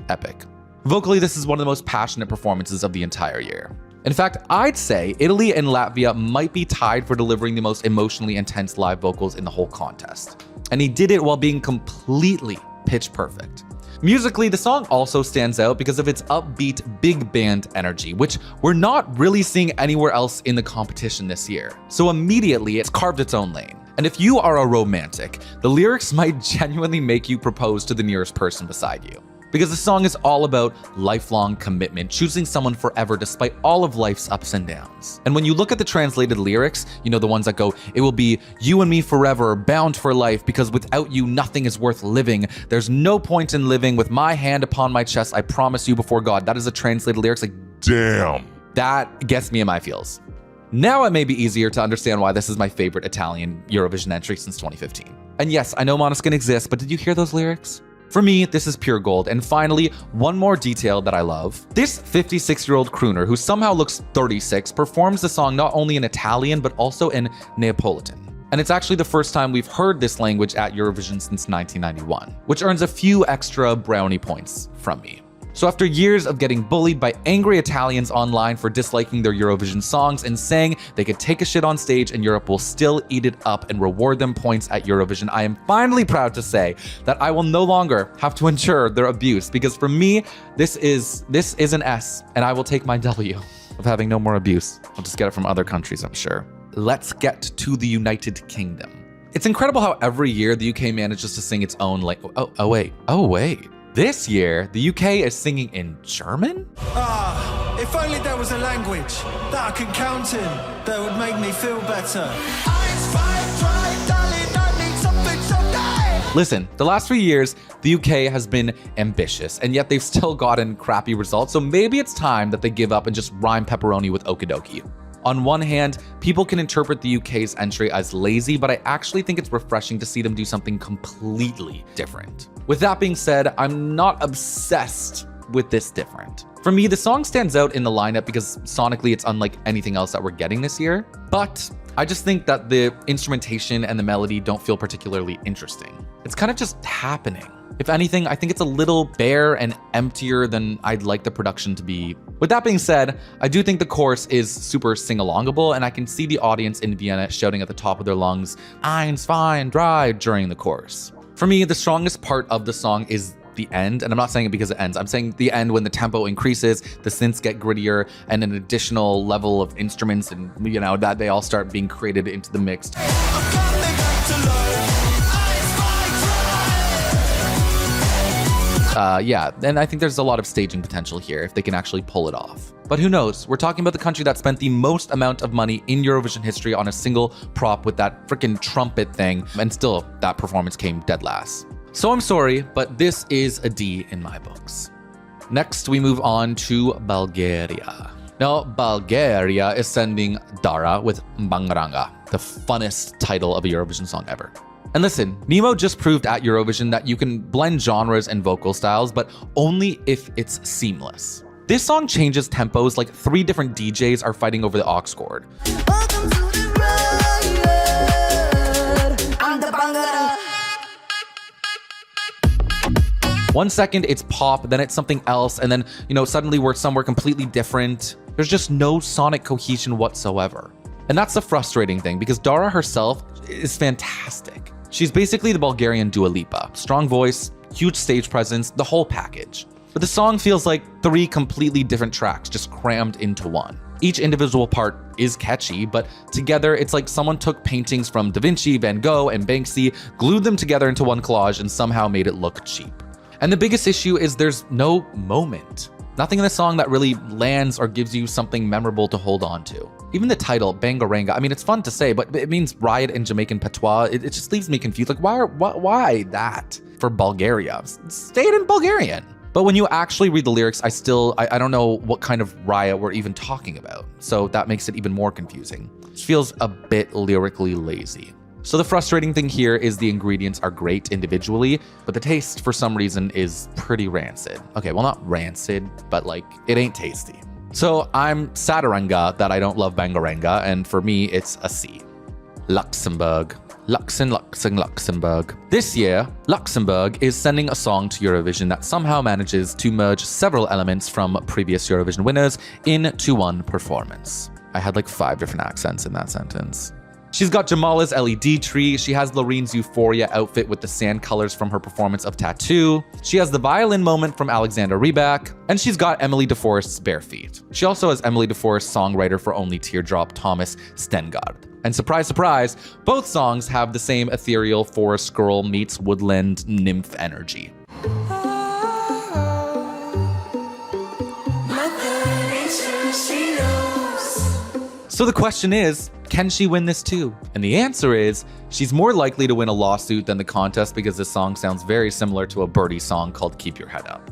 Epic. Vocally, this is one of the most passionate performances of the entire year. In fact, I'd say Italy and Latvia might be tied for delivering the most emotionally intense live vocals in the whole contest. And he did it while being completely pitch perfect. Musically, the song also stands out because of its upbeat big band energy, which we're not really seeing anywhere else in the competition this year. So immediately, it's carved its own lane. And if you are a romantic, the lyrics might genuinely make you propose to the nearest person beside you. Because the song is all about lifelong commitment, choosing someone forever despite all of life's ups and downs. And when you look at the translated lyrics, you know, the ones that go, it will be you and me forever, bound for life, because without you, nothing is worth living. There's no point in living. With my hand upon my chest, I promise you before God. That is a translated lyrics. Like, damn. That gets me in my feels. Now it may be easier to understand why this is my favorite Italian Eurovision entry since 2015. And yes, I know Måneskin exists, but did you hear those lyrics? For me, this is pure gold. And finally, one more detail that I love. This 56-year-old crooner, who somehow looks 36, performs the song not only in Italian, but also in Neapolitan. And it's actually the first time we've heard this language at Eurovision since 1991, which earns a few extra brownie points from me. So after years of getting bullied by angry Italians online for disliking their Eurovision songs and saying they could take a shit on stage and Europe will still eat it up and reward them points at Eurovision, I am finally proud to say that I will no longer have to endure their abuse, because for me, this is an S, and I will take my W of having no more abuse. I'll just get it from other countries, I'm sure. Let's get to the United Kingdom. It's incredible how every year the UK manages to sing its own Oh wait. This year, the UK is singing in German? If only there was a language that I could count in that would make me feel better. Listen, the last few years, the UK has been ambitious, and yet they've still gotten crappy results, so maybe it's time that they give up and just rhyme pepperoni with okidoki. On one hand, people can interpret the UK's entry as lazy, but I actually think it's refreshing to see them do something completely different. With that being said, I'm not obsessed with this different. For me, the song stands out in the lineup because sonically it's unlike anything else that we're getting this year, but I just think that the instrumentation and the melody don't feel particularly interesting. It's kind of just happening. If anything, I think it's a little bare and emptier than I'd like the production to be. With that being said, I do think the chorus is super sing-alongable, and I can see the audience in Vienna shouting at the top of their lungs, Eins, fein, drei, during the chorus. For me, the strongest part of the song is the end, and I'm not saying it because it ends. I'm saying the end when the tempo increases, the synths get grittier, and an additional level of instruments and, you know, that they all start being created into the mix. Yeah, and I think there's a lot of staging potential here if they can actually pull it off. But who knows? We're talking about the country that spent the most amount of money in Eurovision history on a single prop with that freaking trumpet thing, and still that performance came dead last. So I'm sorry, but this is a D in my books. Next, we move on to Bulgaria. Now, Bulgaria is sending Zora with Bangaranga, the funnest title of a Eurovision song ever. And listen, Nemo just proved at Eurovision that you can blend genres and vocal styles, but only if it's seamless. This song changes tempos like 3 different DJs are fighting over the aux chord. One second it's pop, then it's something else, and then, you know, suddenly we're somewhere completely different. There's just no sonic cohesion whatsoever. And that's the frustrating thing, because Zora herself is fantastic. She's basically the Bulgarian Dua Lipa. Strong voice, huge stage presence, the whole package. But the song feels like 3 completely different tracks just crammed into one. Each individual part is catchy, but together it's like someone took paintings from Da Vinci, Van Gogh, and Banksy, glued them together into one collage, and somehow made it look cheap. And the biggest issue is there's no moment. Nothing in the song that really lands or gives you something memorable to hold on to. Even the title, Bangaranga, I mean, it's fun to say, but it means riot in Jamaican patois. It just leaves me confused. Like, why that for Bulgaria? Say it in Bulgarian. But when you actually read the lyrics, I don't know what kind of riot we're even talking about. So that makes it even more confusing. It feels a bit lyrically lazy. So the frustrating thing here is the ingredients are great individually, but the taste for some reason is pretty rancid. Okay, well, not rancid, but like it ain't tasty. So I'm sadaranga that I don't love Bangaranga, and for me, it's a C. Luxembourg. Luxembourg. This year, Luxembourg is sending a song to Eurovision that somehow manages to merge several elements from previous Eurovision winners into one performance. I had like 5 different accents in that sentence. She's got Jamala's LED tree, she has Lorene's Euphoria outfit with the sand colors from her performance of Tattoo, she has the violin moment from Alexander Rybak, and she's got Emily DeForest's Bare Feet. She also has Emily DeForest songwriter for Only Teardrop, Thomas Stengard. And surprise, surprise, both songs have the same ethereal forest girl meets woodland nymph energy. So the question is, can she win this too? And the answer is, she's more likely to win a lawsuit than the contest because this song sounds very similar to a Birdie song called Keep Your Head Up.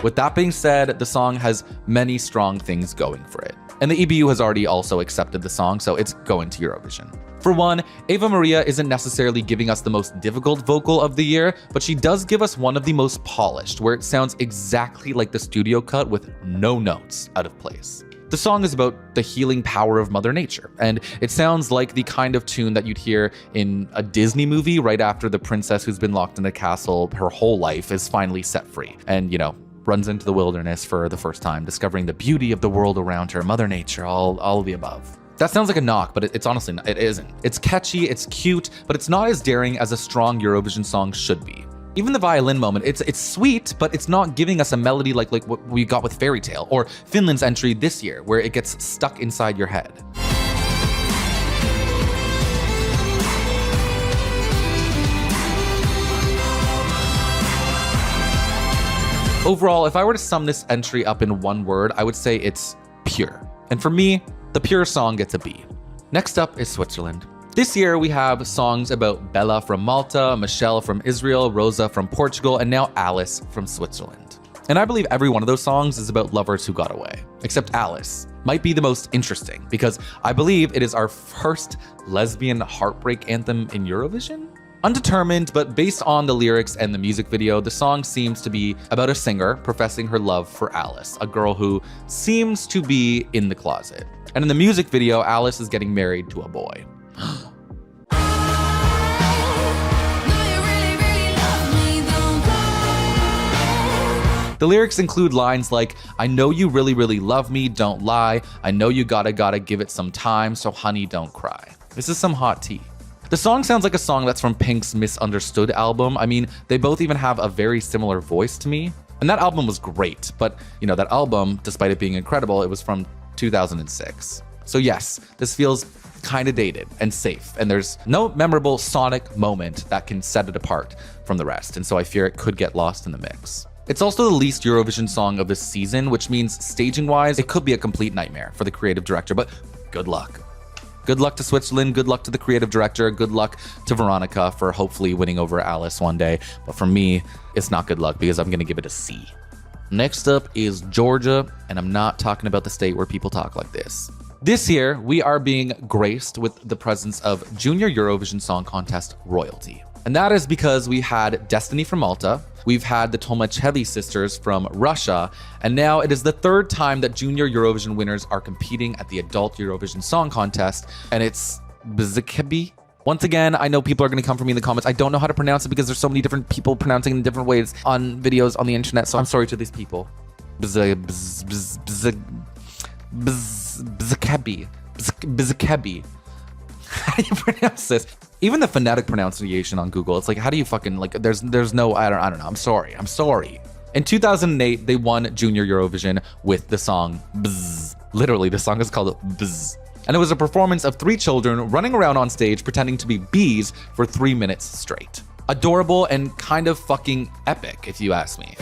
With that being said, the song has many strong things going for it. And the EBU has already also accepted the song, so it's going to Eurovision. For one, Eva Maria isn't necessarily giving us the most difficult vocal of the year, but she does give us one of the most polished, where it sounds exactly like the studio cut with no notes out of place. The song is about the healing power of Mother Nature, and it sounds like the kind of tune that you'd hear in a Disney movie right after the princess who's been locked in a castle her whole life is finally set free, and, you know, runs into the wilderness for the first time, discovering the beauty of the world around her, Mother Nature, all of the above. That sounds like a knock, but it's honestly, it isn't. It's catchy, it's cute, but it's not as daring as a strong Eurovision song should be. Even the violin moment, it's sweet, but it's not giving us a melody like what we got with Fairy Tale, or Finland's entry this year, where it gets stuck inside your head. Overall, if I were to sum this entry up in one word, I would say it's pure. And for me, the pure song gets a B. Next up is Switzerland. This year we have songs about Bella from Malta, Michelle from Israel, Rosa from Portugal, and now Alice from Switzerland. And I believe every one of those songs is about lovers who got away. Except Alice might be the most interesting, because I believe it is our first lesbian heartbreak anthem in Eurovision? Undetermined, but based on the lyrics and the music video, the song seems to be about a singer professing her love for Alice, a girl who seems to be in the closet. And in the music video, Alice is getting married to a boy. The lyrics include lines like, I know you really, really love me, don't lie. I know you gotta give it some time, so honey, don't cry. This is some hot tea. The song sounds like a song that's from Pink's Misunderstood album. I mean, they both even have a very similar voice to me. And that album was great, but you know, that album, despite it being incredible, it was from 2006. So yes, this feels kind of dated and safe, and there's no memorable sonic moment that can set it apart from the rest, and so I fear it could get lost in the mix. It's also the least Eurovision song of the season, which means staging-wise, it could be a complete nightmare for the creative director, but good luck. Good luck to Switzerland, good luck to the creative director, good luck to Veronica for hopefully winning over Alice one day, but for me, it's not good luck because I'm gonna give it a C. Next up is Georgia, and I'm not talking about the state where people talk like this. This year, we are being graced with the presence of Junior Eurovision Song Contest royalty. And that is because we had Destiny from Malta, we've had the Tomacheli sisters from Russia, and now it is the third time that Junior Eurovision winners are competing at the Adult Eurovision Song Contest, and it's Bzkebi. Once again, I know people are going to come for me in the comments. I don't know how to pronounce it because there's so many different people pronouncing it in different ways on videos on the internet, so I'm sorry to these people. Bzkebi. How do you pronounce this? Even the phonetic pronunciation on Google, it's like, how do you fucking, like, there's no, I don't know. I'm sorry. In 2008, they won Junior Eurovision with the song Bzz. Literally, the song is called Bzz. And it was a performance of 3 children running around on stage pretending to be bees for 3 minutes straight. Adorable and kind of fucking epic, if you ask me.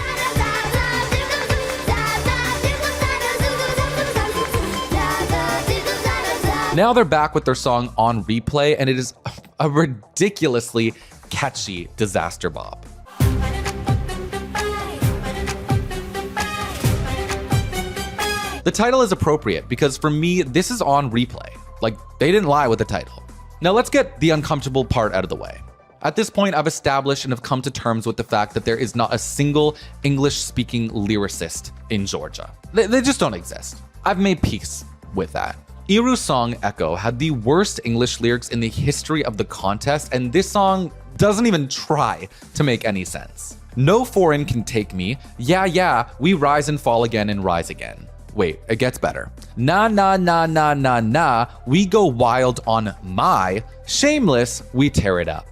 Now they're back with their song On Replay, and it is a ridiculously catchy disaster bop. The title is appropriate because for me, this is on replay. Like, they didn't lie with the title. Now let's get the uncomfortable part out of the way. At this point, I've established and have come to terms with the fact that there is not a single English-speaking lyricist in Georgia. They just don't exist. I've made peace with that. Iru's song Echo had the worst English lyrics in the history of the contest, and this song doesn't even try to make any sense. No foreign can take me. Yeah, we rise and fall again and rise again. Wait, it gets better. Na, we go wild on my. Shameless, we tear it up.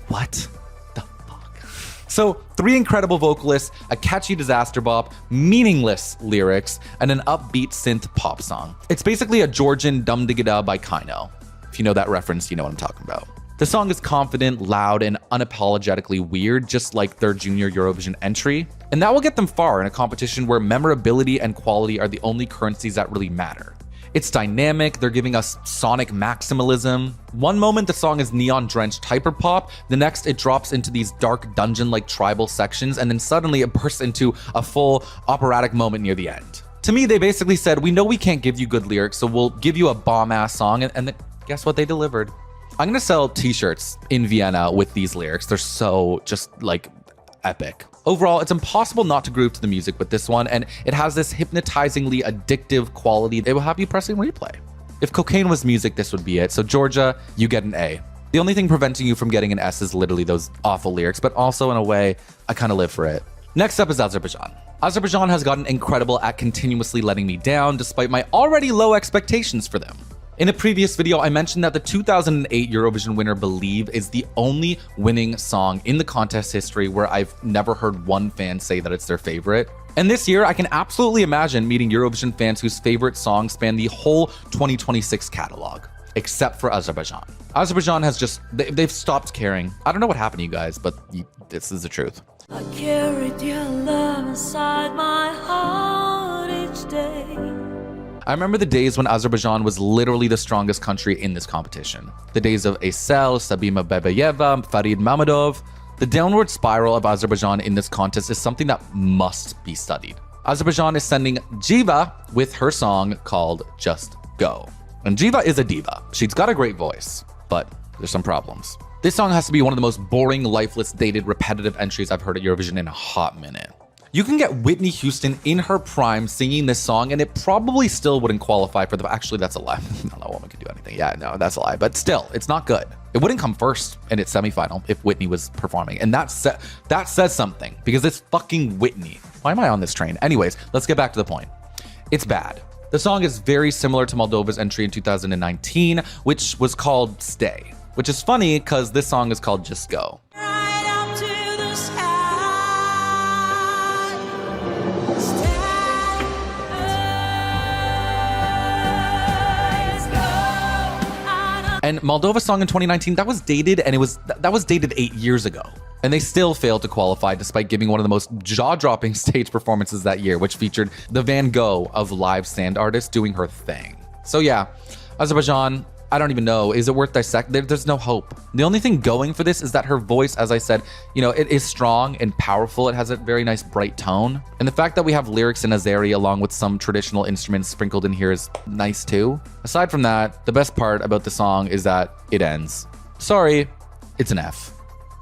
What the fuck? So, 3 incredible vocalists, a catchy disaster bop, meaningless lyrics, and an upbeat synth pop song. It's basically a Georgian Dum Digga by Kaino. If you know that reference, you know what I'm talking about. The song is confident, loud, and unapologetically weird, just like their junior Eurovision entry. And that will get them far in a competition where memorability and quality are the only currencies that really matter. It's dynamic, they're giving us sonic maximalism. One moment the song is neon-drenched hyperpop, the next it drops into these dark dungeon-like tribal sections, and then suddenly it bursts into a full operatic moment near the end. To me, they basically said, we know we can't give you good lyrics, so we'll give you a bomb-ass song, and guess what they delivered? I'm gonna sell t-shirts in Vienna with these lyrics. They're so just like epic. Overall, it's impossible not to groove to the music with this one, and it has this hypnotizingly addictive quality that will have you pressing replay. If cocaine was music, this would be it. So Georgia, you get an A. The only thing preventing you from getting an S is literally those awful lyrics, but also in a way, I kind of live for it. Next up is Azerbaijan. Azerbaijan has gotten incredible at continuously letting me down despite my already low expectations for them. In a previous video, I mentioned that the 2008 Eurovision winner Believe is the only winning song in the contest history where I've never heard one fan say that it's their favorite. And this year, I can absolutely imagine meeting Eurovision fans whose favorite songs span the whole 2026 catalog, except for Azerbaijan. Azerbaijan has just, they've stopped caring. I don't know what happened to you guys, but this is the truth. I carried your love inside my heart each day. I remember the days when Azerbaijan was literally the strongest country in this competition. The days of Aysel, Sabima Bebayeva, Farid Mamadov. The downward spiral of Azerbaijan in this contest is something that must be studied. Azerbaijan is sending Jiva with her song called Just Go. And Jiva is a diva. She's got a great voice, but there's some problems. This song has to be one of the most boring, lifeless, dated, repetitive entries I've heard at Eurovision in a hot minute. You can get Whitney Houston in her prime singing this song, and it probably still wouldn't qualify for the. Actually, that's a lie. No woman can do anything. Yeah, no, that's a lie. But still, it's not good. It wouldn't come first in its semifinal if Whitney was performing, and that says something because it's fucking Whitney. Why am I on this train? Anyways, let's get back to the point. It's bad. The song is very similar to Moldova's entry in 2019, which was called Stay, which is funny because this song is called Just Go. Right up to the sky. And Moldova's song in 2019, that was dated, and that was dated 8 years ago. And they still failed to qualify despite giving one of the most jaw-dropping stage performances that year, which featured the Van Gogh of live sand artists doing her thing. So yeah, Azerbaijan, I don't even know. Is it worth dissecting? There's no hope. The only thing going for this is that her voice, as I said, you know, it is strong and powerful. It has a very nice bright tone. And the fact that we have lyrics in Azeri along with some traditional instruments sprinkled in here is nice too. Aside from that, the best part about the song is that it ends. Sorry, it's an F.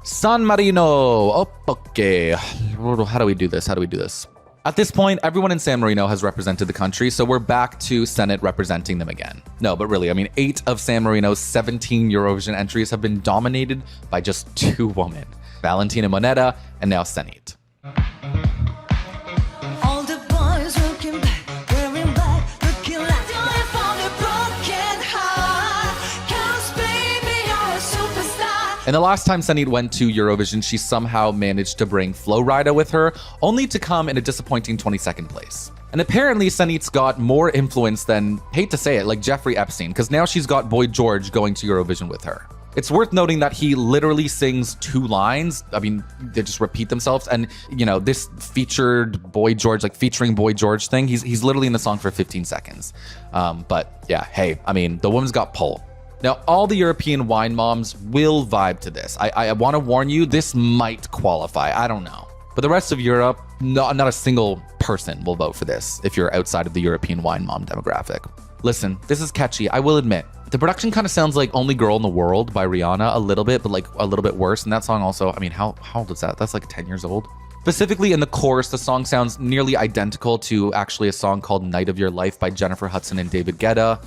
San Marino. Oh, okay. How do we do this? At this point, everyone in San Marino has represented the country, so we're back to Senate representing them again. No, but really, I mean, 8 of San Marino's 17 Eurovision entries have been dominated by just 2 women, Valentina Moneta and now Senit. All the boys looking back, wearing black, looking like they live on a broken heart. 'Cause baby, you're a superstar. And the last time Senit went to Eurovision, she somehow managed to bring Flo Rida with her, only to come in a disappointing 22nd place. And apparently Senit's got more influence than, hate to say it, like Jeffrey Epstein, because now she's got Boy George going to Eurovision with her. It's worth noting that he literally sings 2 lines. I mean, they just repeat themselves. And, you know, this featured Boy George, like featuring Boy George thing, he's literally in the song for 15 seconds. But yeah, hey, I mean, the woman's got pull. Now, all the European wine moms will vibe to this. I want to warn you, this might qualify. I don't know. But the rest of Europe, not a single person will vote for this if you're outside of the European wine mom demographic. Listen, this is catchy, I will admit. The production kind of sounds like Only Girl in the World by Rihanna a little bit, but like a little bit worse. And that song also, I mean, how old is that? That's like 10 years old. Specifically in the chorus, the song sounds nearly identical to actually a song called Night of Your Life by Jennifer Hudson and David Guetta.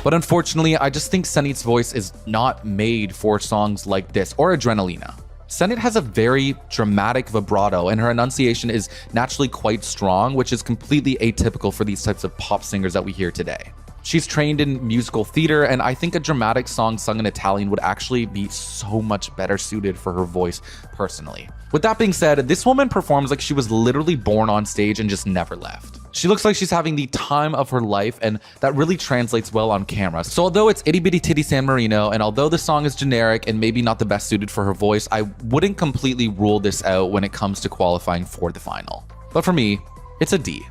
But unfortunately, I just think Senit's voice is not made for songs like this or Adrenalina. Senit has a very dramatic vibrato and her enunciation is naturally quite strong, which is completely atypical for these types of pop singers that we hear today. She's trained in musical theater, and I think a dramatic song sung in Italian would actually be so much better suited for her voice personally. With that being said, this woman performs like she was literally born on stage and just never left. She looks like she's having the time of her life, and that really translates well on camera. So although it's Itty Bitty Titty San Marino, and although the song is generic and maybe not the best suited for her voice, I wouldn't completely rule this out when it comes to qualifying for the final. But for me, it's a D.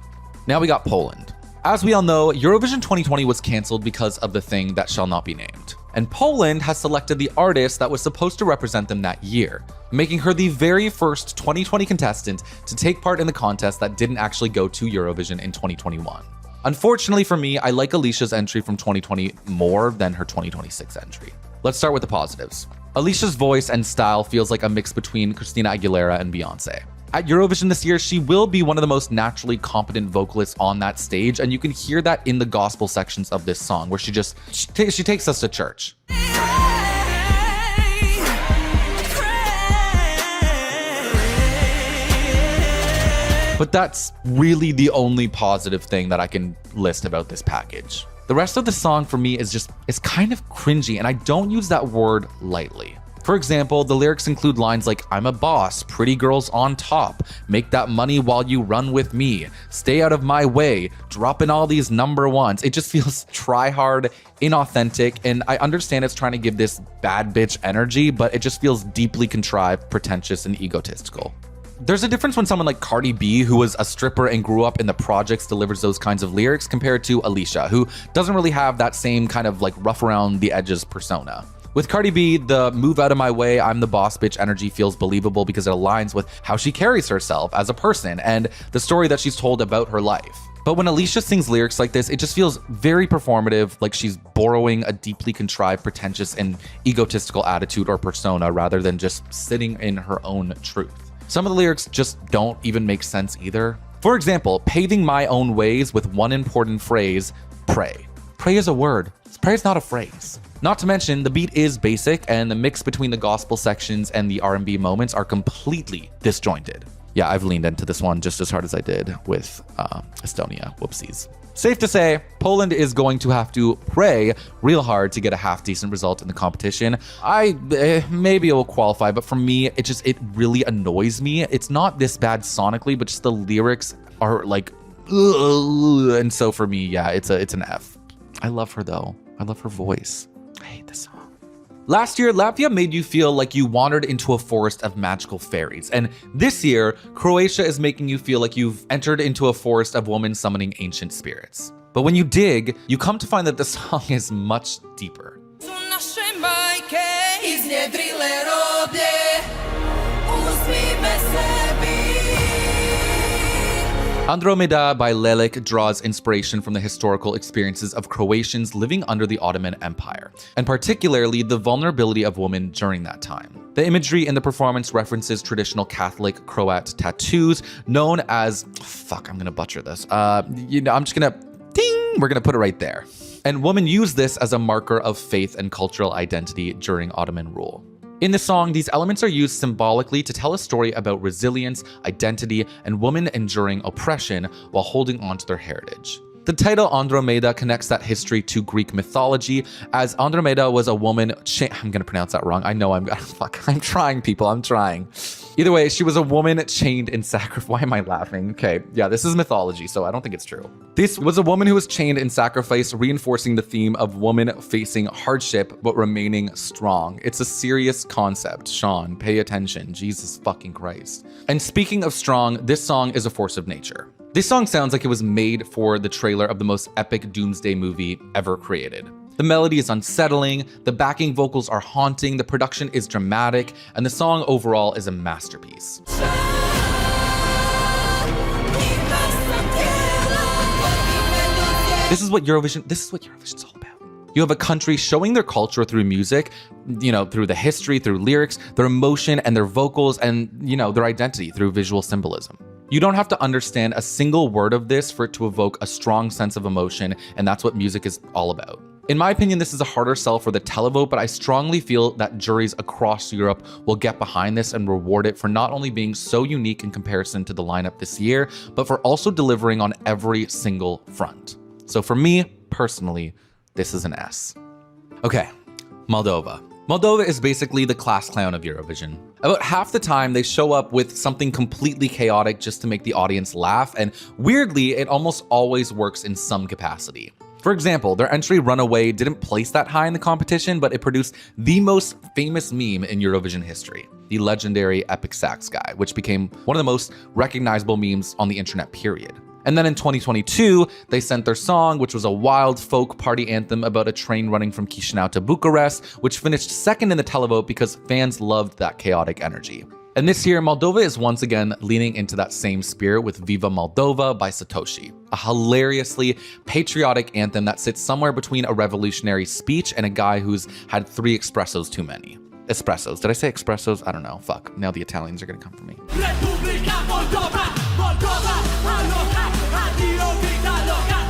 Now we got Poland. As we all know, Eurovision 2020 was cancelled because of the thing that shall not be named. And Poland has selected the artist that was supposed to represent them that year, making her the very first 2020 contestant to take part in the contest that didn't actually go to Eurovision in 2021. Unfortunately for me, I like Alicia's entry from 2020 more than her 2026 entry. Let's start with the positives. Alicia's voice and style feels like a mix between Christina Aguilera and Beyonce. At Eurovision this year, she will be one of the most naturally competent vocalists on that stage, and you can hear that in the gospel sections of this song, where she takes us to church. But that's really the only positive thing that I can list about this package. The rest of the song for me is kind of cringy, and I don't use that word lightly. For example, the lyrics include lines like, I'm a boss, pretty girls on top, make that money while you run with me, stay out of my way, dropping all these number ones. It just feels try hard, inauthentic, and I understand it's trying to give this bad bitch energy, but it just feels deeply contrived, pretentious, and egotistical. There's a difference when someone like Cardi B, who was a stripper and grew up in the projects, delivers those kinds of lyrics compared to Alicia, who doesn't really have that same kind of like rough around the edges persona. With Cardi B, the move out of my way, I'm the boss bitch energy feels believable because it aligns with how she carries herself as a person and the story that she's told about her life. But when Alicia sings lyrics like this, it just feels very performative, like she's borrowing a deeply contrived, pretentious, and egotistical attitude or persona rather than just sitting in her own truth. Some of the lyrics just don't even make sense either. For example, paving my own ways with one important phrase, pray. Pray is a word. Pray is not a phrase. Not to mention, the beat is basic and the mix between the gospel sections and the R&B moments are completely disjointed. Yeah, I've leaned into this one just as hard as I did with Estonia. Whoopsies. Safe to say, Poland is going to have to pray real hard to get a half-decent result in the competition. Maybe it will qualify, but for me, it really annoys me. It's not this bad sonically, but just the lyrics are like, ugh. And so for me, yeah, it's an F. I love her though. I love her voice. I hate this song. Last year, Latvia made you feel like you wandered into a forest of magical fairies. And this year, Croatia is making you feel like you've entered into a forest of women summoning ancient spirits. But when you dig, you come to find that the song is much deeper. Andromeda by Lelik draws inspiration from the historical experiences of Croatians living under the Ottoman Empire, and particularly the vulnerability of women during that time. The imagery in the performance references traditional Catholic Croat tattoos known as, I'm gonna butcher this. I'm just gonna, ding, we're gonna put it right there. And women use this as a marker of faith and cultural identity during Ottoman rule. In the song, these elements are used symbolically to tell a story about resilience, identity, and women enduring oppression while holding on to their heritage. The title Andromeda connects that history to Greek mythology, as Andromeda was a woman I'm gonna pronounce that wrong. I know I'm trying, people, I'm trying. Either way, she was a woman chained in sacrifice. Why am I laughing? Okay, yeah, this is mythology, so I don't think it's true. This was a woman who was chained in sacrifice, reinforcing the theme of woman facing hardship but remaining strong. It's a serious concept. Sean, pay attention. Jesus fucking Christ. And speaking of strong, this song is a force of nature. This song sounds like it was made for the trailer of the most epic doomsday movie ever created. The melody is unsettling, the backing vocals are haunting, the production is dramatic, and the song overall is a masterpiece. This is what Eurovision's all about. You have a country showing their culture through music, through the history, through lyrics, their emotion and their vocals, and their identity through visual symbolism. You don't have to understand a single word of this for it to evoke a strong sense of emotion, and that's what music is all about. In my opinion, this is a harder sell for the televote, but I strongly feel that juries across Europe will get behind this and reward it for not only being so unique in comparison to the lineup this year, but for also delivering on every single front. So for me, personally, this is an S. Okay, Moldova. Moldova is basically the class clown of Eurovision. About half the time, they show up with something completely chaotic just to make the audience laugh, and weirdly, it almost always works in some capacity. For example, their entry Runaway didn't place that high in the competition, but it produced the most famous meme in Eurovision history, the legendary Epic Sax guy, which became one of the most recognizable memes on the internet, period. And then in 2022, they sent their song, which was a wild folk party anthem about a train running from Chisinau to Bucharest, which finished second in the televote because fans loved that chaotic energy. And this year, Moldova is once again leaning into that same spirit with Viva Moldova by Satoshi, a hilariously patriotic anthem that sits somewhere between a revolutionary speech and a guy who's had 3 espressos too many. Espressos. Did I say espressos? I don't know. Fuck. Now the Italians are gonna come for me.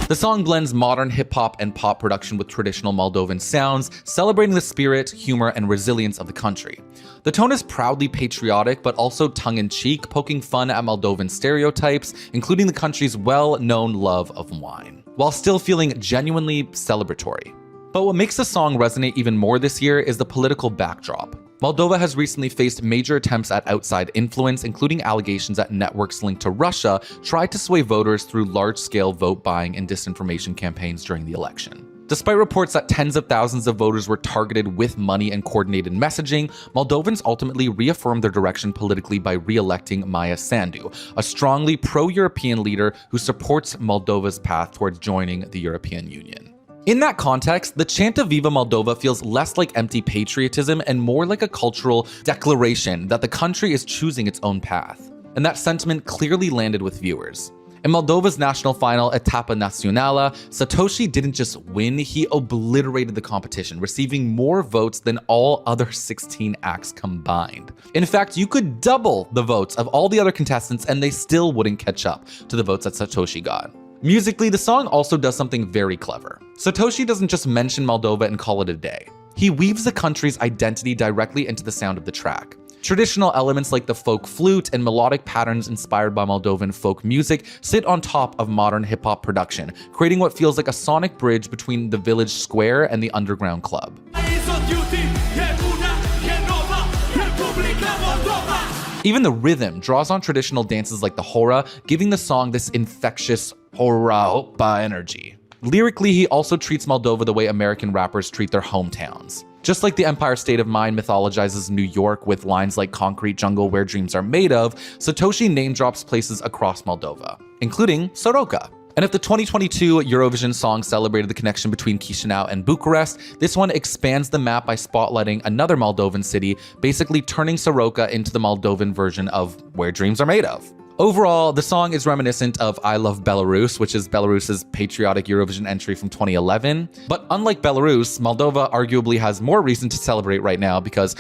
The song blends modern hip-hop and pop production with traditional Moldovan sounds, celebrating the spirit, humor, and resilience of the country. The tone is proudly patriotic, but also tongue-in-cheek, poking fun at Moldovan stereotypes, including the country's well-known love of wine, while still feeling genuinely celebratory. But what makes the song resonate even more this year is the political backdrop. Moldova has recently faced major attempts at outside influence, including allegations that networks linked to Russia tried to sway voters through large-scale vote buying and disinformation campaigns during the election. Despite reports that tens of thousands of voters were targeted with money and coordinated messaging, Moldovans ultimately reaffirmed their direction politically by re-electing Maia Sandu, a strongly pro-European leader who supports Moldova's path towards joining the European Union. In that context, the chant of Viva Moldova feels less like empty patriotism and more like a cultural declaration that the country is choosing its own path. And that sentiment clearly landed with viewers. In Moldova's national final, Etapa Națională, Satoshi didn't just win, he obliterated the competition, receiving more votes than all other 16 acts combined. In fact, you could double the votes of all the other contestants and they still wouldn't catch up to the votes that Satoshi got. Musically, the song also does something very clever. Satoshi doesn't just mention Moldova and call it a day. He weaves the country's identity directly into the sound of the track. Traditional elements like the folk flute and melodic patterns inspired by Moldovan folk music sit on top of modern hip-hop production, creating what feels like a sonic bridge between the village square and the underground club. Even the rhythm draws on traditional dances like the hora, giving the song this infectious hora energy. Lyrically, he also treats Moldova the way American rappers treat their hometowns. Just like the Empire State of Mind mythologizes New York with lines like concrete jungle where dreams are made of, Satoshi name drops places across Moldova, including Soroka. And if the 2022 Eurovision song celebrated the connection between Chisinau and Bucharest, this one expands the map by spotlighting another Moldovan city, basically turning Soroka into the Moldovan version of Where Dreams Are Made Of. Overall, the song is reminiscent of I Love Belarus, which is Belarus's patriotic Eurovision entry from 2011. But unlike Belarus, Moldova arguably has more reason to celebrate right now because,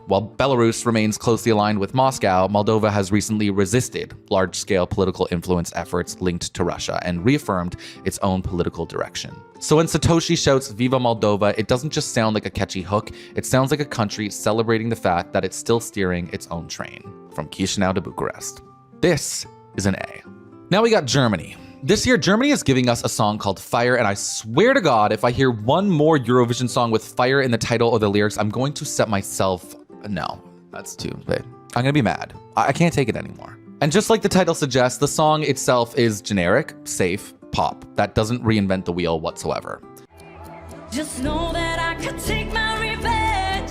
while Belarus remains closely aligned with Moscow, Moldova has recently resisted large-scale political influence efforts linked to Russia and reaffirmed its own political direction. So when Satoshi shouts Viva Moldova, it doesn't just sound like a catchy hook, it sounds like a country celebrating the fact that it's still steering its own train, from Chisinau to Bucharest. This is an A. Now we got Germany. This year, Germany is giving us a song called Fire, and I swear to God, if I hear one more Eurovision song with fire in the title or the lyrics, I'm going to set myself... No, that's too big. I'm gonna be mad. I can't take it anymore. And just like the title suggests, the song itself is generic, safe, pop. That doesn't reinvent the wheel whatsoever. Just know that I could take my revenge.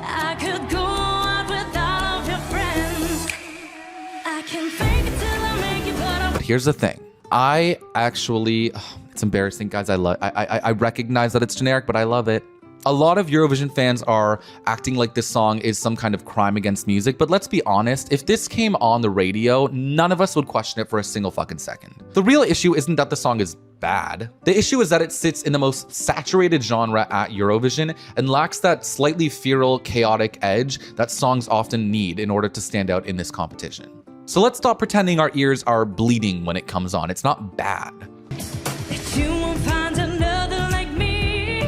I could go out without your friends. I can fake it till I make it, But here's the thing. I actually, it's embarrassing, guys. I recognize that it's generic, but I love it. A lot of Eurovision fans are acting like this song is some kind of crime against music, but let's be honest, if this came on the radio, none of us would question it for a single fucking second. The real issue isn't that the song is bad. The issue is that it sits in the most saturated genre at Eurovision and lacks that slightly feral, chaotic edge that songs often need in order to stand out in this competition. So let's stop pretending our ears are bleeding when it comes on. It's not bad. you won't find another like me.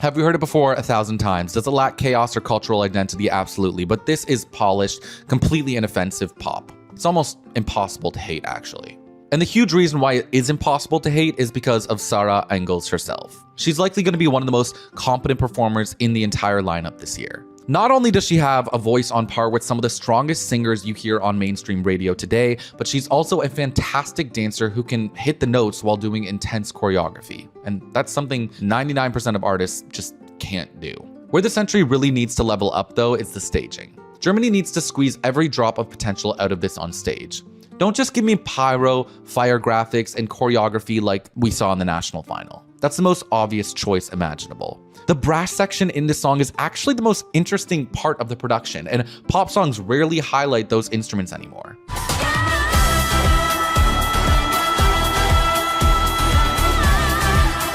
Have we heard it before 1,000 times? Does it lack chaos or cultural identity? Absolutely. But this is polished, completely inoffensive pop. It's almost impossible to hate, actually. And the huge reason why it is impossible to hate is because of Zora Engels herself. She's likely going to be one of the most competent performers in the entire lineup this year. Not only does she have a voice on par with some of the strongest singers you hear on mainstream radio today, but she's also a fantastic dancer who can hit the notes while doing intense choreography. And that's something 99% of artists just can't do. Where this entry really needs to level up, though, is the staging. Germany needs to squeeze every drop of potential out of this on stage. Don't just give me pyro, fire graphics, and choreography like we saw in the national final. That's the most obvious choice imaginable. The brass section in this song is actually the most interesting part of the production, and pop songs rarely highlight those instruments anymore.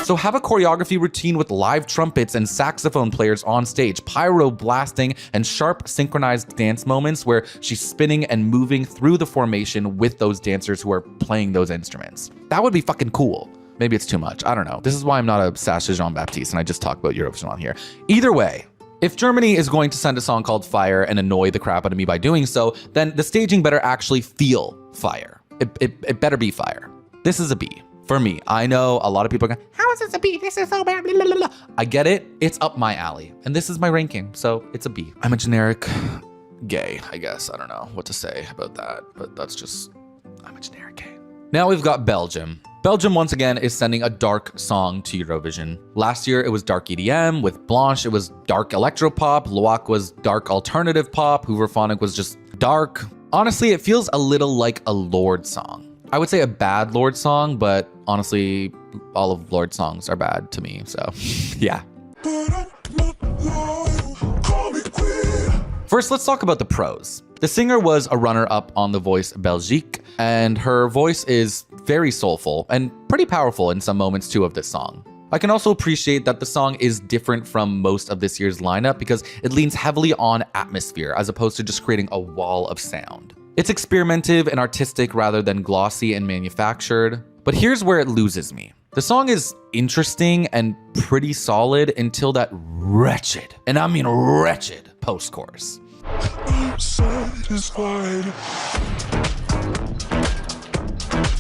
So have a choreography routine with live trumpets and saxophone players on stage, pyro blasting, and sharp synchronized dance moments where she's spinning and moving through the formation with those dancers who are playing those instruments. That would be fucking cool. Maybe it's too much. I don't know. This is why I'm not a Sacha Jean-Baptiste and I just talk about Eurovision on here. Either way, if Germany is going to send a song called Fire and annoy the crap out of me by doing so, then the staging better actually feel fire. It better be fire. This is a B. For me, I know a lot of people are going, how is this a B? This is so bad. Blah, blah, blah. I get it. It's up my alley. And this is my ranking, so it's a B. I'm a generic gay, I guess. I don't know what to say about that, but that's just, I'm a generic gay. Now we've got Belgium. Belgium, once again, is sending a dark song to Eurovision. Last year, it was dark EDM. With Blanche, it was dark electropop. Loak was dark alternative pop. Hooverphonic was just dark. Honestly, it feels a little like a Lorde song. I would say a bad Lorde song, but honestly, all of Lorde's songs are bad to me, so yeah. First, let's talk about the pros. The singer was a runner-up on The Voice Belgique, and her voice is very soulful and pretty powerful in some moments too of this song. I can also appreciate that the song is different from most of this year's lineup because it leans heavily on atmosphere as opposed to just creating a wall of sound. It's experimentative and artistic rather than glossy and manufactured, but here's where it loses me. The song is interesting and pretty solid until that wretched, and I mean wretched, post-chorus. I'm satisfied.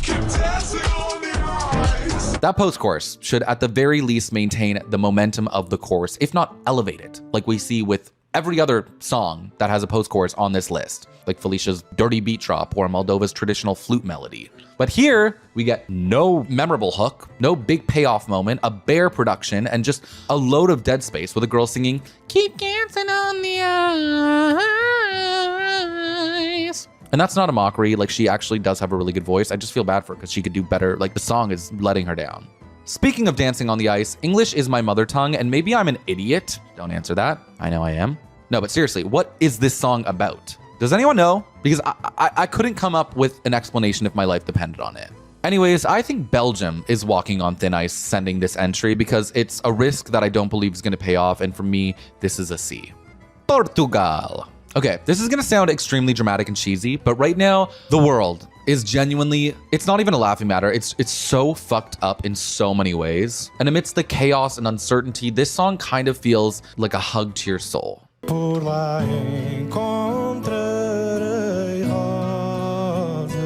Keep dancing on the ice. That post-chorus should at the very least maintain the momentum of the chorus, if not elevate it, like we see with every other song that has a post-chorus on this list, like Felicia's Dirty Beat Drop or Moldova's traditional flute melody. But here, we get no memorable hook, no big payoff moment, a bare production, and just a load of dead space with a girl singing, "Keep dancing on the ice." And that's not a mockery, like she actually does have a really good voice. I just feel bad for her because she could do better, like the song is letting her down. Speaking of dancing on the ice, English is my mother tongue, and maybe I'm an idiot. Don't answer that. I know I am. No, but seriously, what is this song about? Does anyone know? Because I couldn't come up with an explanation if my life depended on it. Anyways, I think Belgium is walking on thin ice sending this entry because it's a risk that I don't believe is going to pay off, and for me, this is a C. Portugal. Okay, this is going to sound extremely dramatic and cheesy, but right now, the world is genuinely, it's not even a laughing matter. It's so fucked up in so many ways. And amidst the chaos and uncertainty, this song kind of feels like a hug to your soul. Por lá encontrarei rosa.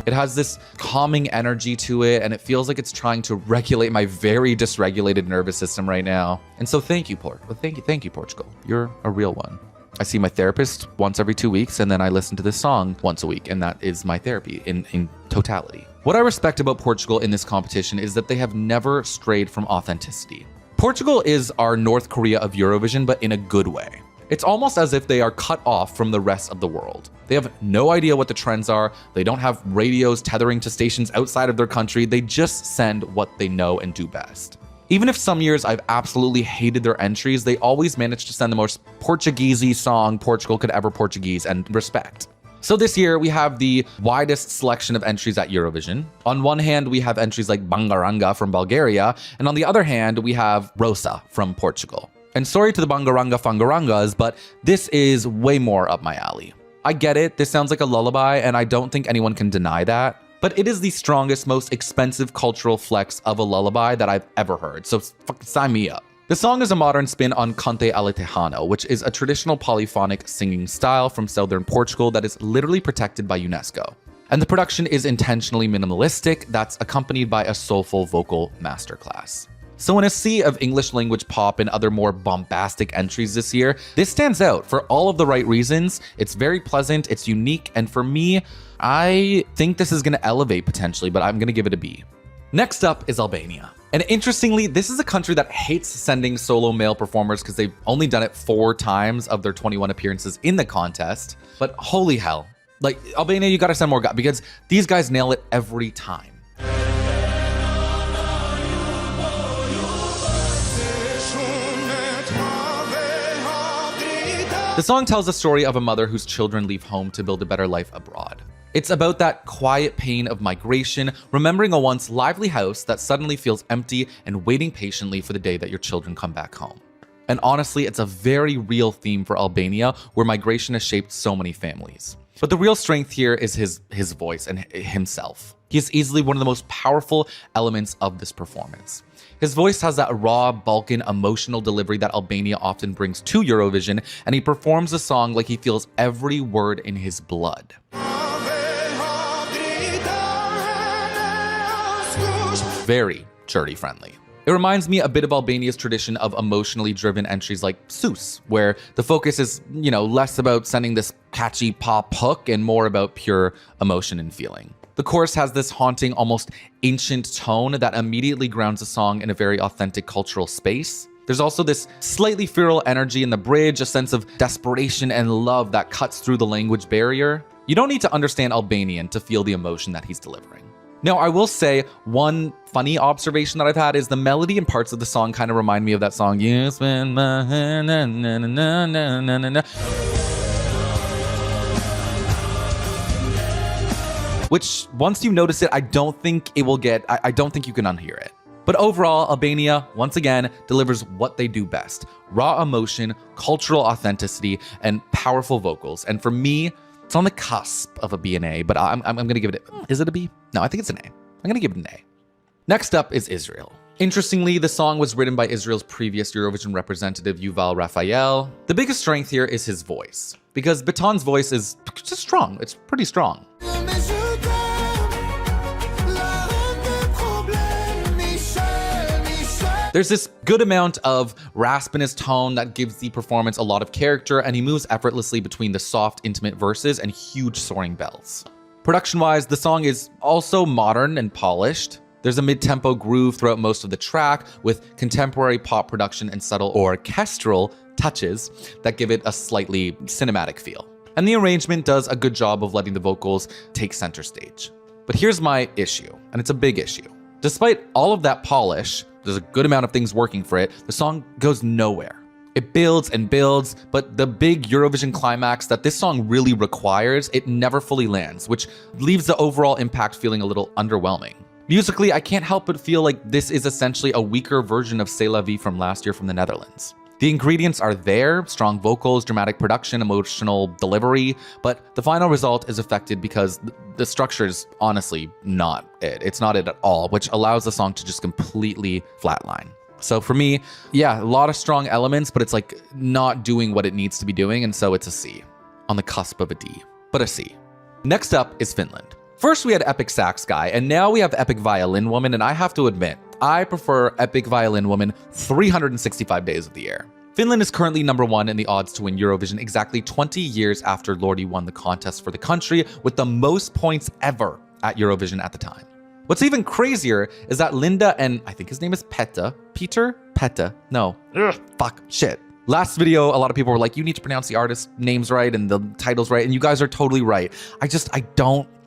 It has this calming energy to it, and it feels like it's trying to regulate my very dysregulated nervous system right now. And so thank you, Portugal. You're a real one. I see my therapist once every 2 weeks, and then I listen to this song once a week, and that is my therapy in totality. What I respect about Portugal in this competition is that they have never strayed from authenticity. Portugal is our North Korea of Eurovision, but in a good way. It's almost as if they are cut off from the rest of the world. They have no idea what the trends are. They don't have radios tethering to stations outside of their country. They just send what they know and do best. Even if some years I've absolutely hated their entries, they always manage to send the most Portuguese-y song Portugal could ever Portuguese, and respect. So this year we have the widest selection of entries at Eurovision. On one hand, we have entries like Bangaranga from Bulgaria, and on the other hand, we have Rosa from Portugal. And sorry to the Bangaranga Fangarangas, but this is way more up my alley. I get it, this sounds like a lullaby, and I don't think anyone can deny that. But it is the strongest, most expensive cultural flex of a lullaby that I've ever heard, so fucking sign me up. The song is a modern spin on Cante alle Tejano, which is a traditional polyphonic singing style from southern Portugal that is literally protected by UNESCO. And the production is intentionally minimalistic, that's accompanied by a soulful vocal masterclass. So in a sea of English language pop and other more bombastic entries this year, this stands out for all of the right reasons. It's very pleasant, it's unique, and for me, I think this is gonna elevate potentially, but I'm gonna give it a B. Next up is Albania. And interestingly, this is a country that hates sending solo male performers because they've only done it 4 times of their 21 appearances in the contest. But holy hell, like Albania, you gotta send more guys because these guys nail it every time. The song tells the story of a mother whose children leave home to build a better life abroad. It's about that quiet pain of migration, remembering a once lively house that suddenly feels empty and waiting patiently for the day that your children come back home. And honestly, it's a very real theme for Albania, where migration has shaped so many families. But the real strength here is his voice and himself. He is easily one of the most powerful elements of this performance. His voice has that raw, Balkan, emotional delivery that Albania often brings to Eurovision, and he performs the song like he feels every word in his blood. Very churty friendly. It reminds me a bit of Albania's tradition of emotionally driven entries like Sus, where the focus is, less about sending this catchy pop hook and more about pure emotion and feeling. The chorus has this haunting, almost ancient tone that immediately grounds the song in a very authentic cultural space. There's also this slightly feral energy in the bridge, a sense of desperation and love that cuts through the language barrier. You don't need to understand Albanian to feel the emotion that he's delivering. Now, I will say one funny observation that I've had is the melody and parts of the song kind of remind me of that song, You Spin My Hand, na, na, na, na, na, na, na. Which, once you notice it, I don't think it will get, I don't think you can unhear it. But overall, Albania, once again, delivers what they do best. Raw emotion, cultural authenticity, and powerful vocals. And for me, it's on the cusp of a B and A, but I'm gonna give it is it a B? No, I think it's an A. I'm gonna give it an A. Next up is Israel. Interestingly, the song was written by Israel's previous Eurovision representative, Yuval Raphael. The biggest strength here is his voice, because Bettan's voice is just strong. It's pretty strong. There's this good amount of rasp in his tone that gives the performance a lot of character, and he moves effortlessly between the soft, intimate verses and huge soaring bells. Production-wise, the song is also modern and polished. There's a mid-tempo groove throughout most of the track, with contemporary pop production and subtle orchestral touches that give it a slightly cinematic feel. And the arrangement does a good job of letting the vocals take center stage. But here's my issue, and it's a big issue. Despite all of that polish, there's a good amount of things working for it, the song goes nowhere. It builds and builds, but the big Eurovision climax that this song really requires, it never fully lands, which leaves the overall impact feeling a little underwhelming. Musically, I can't help but feel like this is essentially a weaker version of C'est la vie from last year from the Netherlands. The ingredients are there, strong vocals, dramatic production, emotional delivery, but the final result is affected because the structure is honestly not it. It's not it at all, which allows the song to just completely flatline. So for me, yeah, a lot of strong elements, but it's like not doing what it needs to be doing, and so it's a C. On the cusp of a D, but a C. Next up is Finland. First we had Epic Sax Guy, and now we have Epic Violin Woman, and I have to admit, I prefer Epic Violin Woman 365 days of the year. Finland is currently #1 in the odds to win Eurovision exactly 20 years after Lordi won the contest for the country with the most points ever at Eurovision at the time. What's even crazier is that Linda and I think his name is Petta. No. Ugh, fuck. Shit. Last video, a lot of people were like, you need to pronounce the artist names right and the titles right, and you guys are totally right.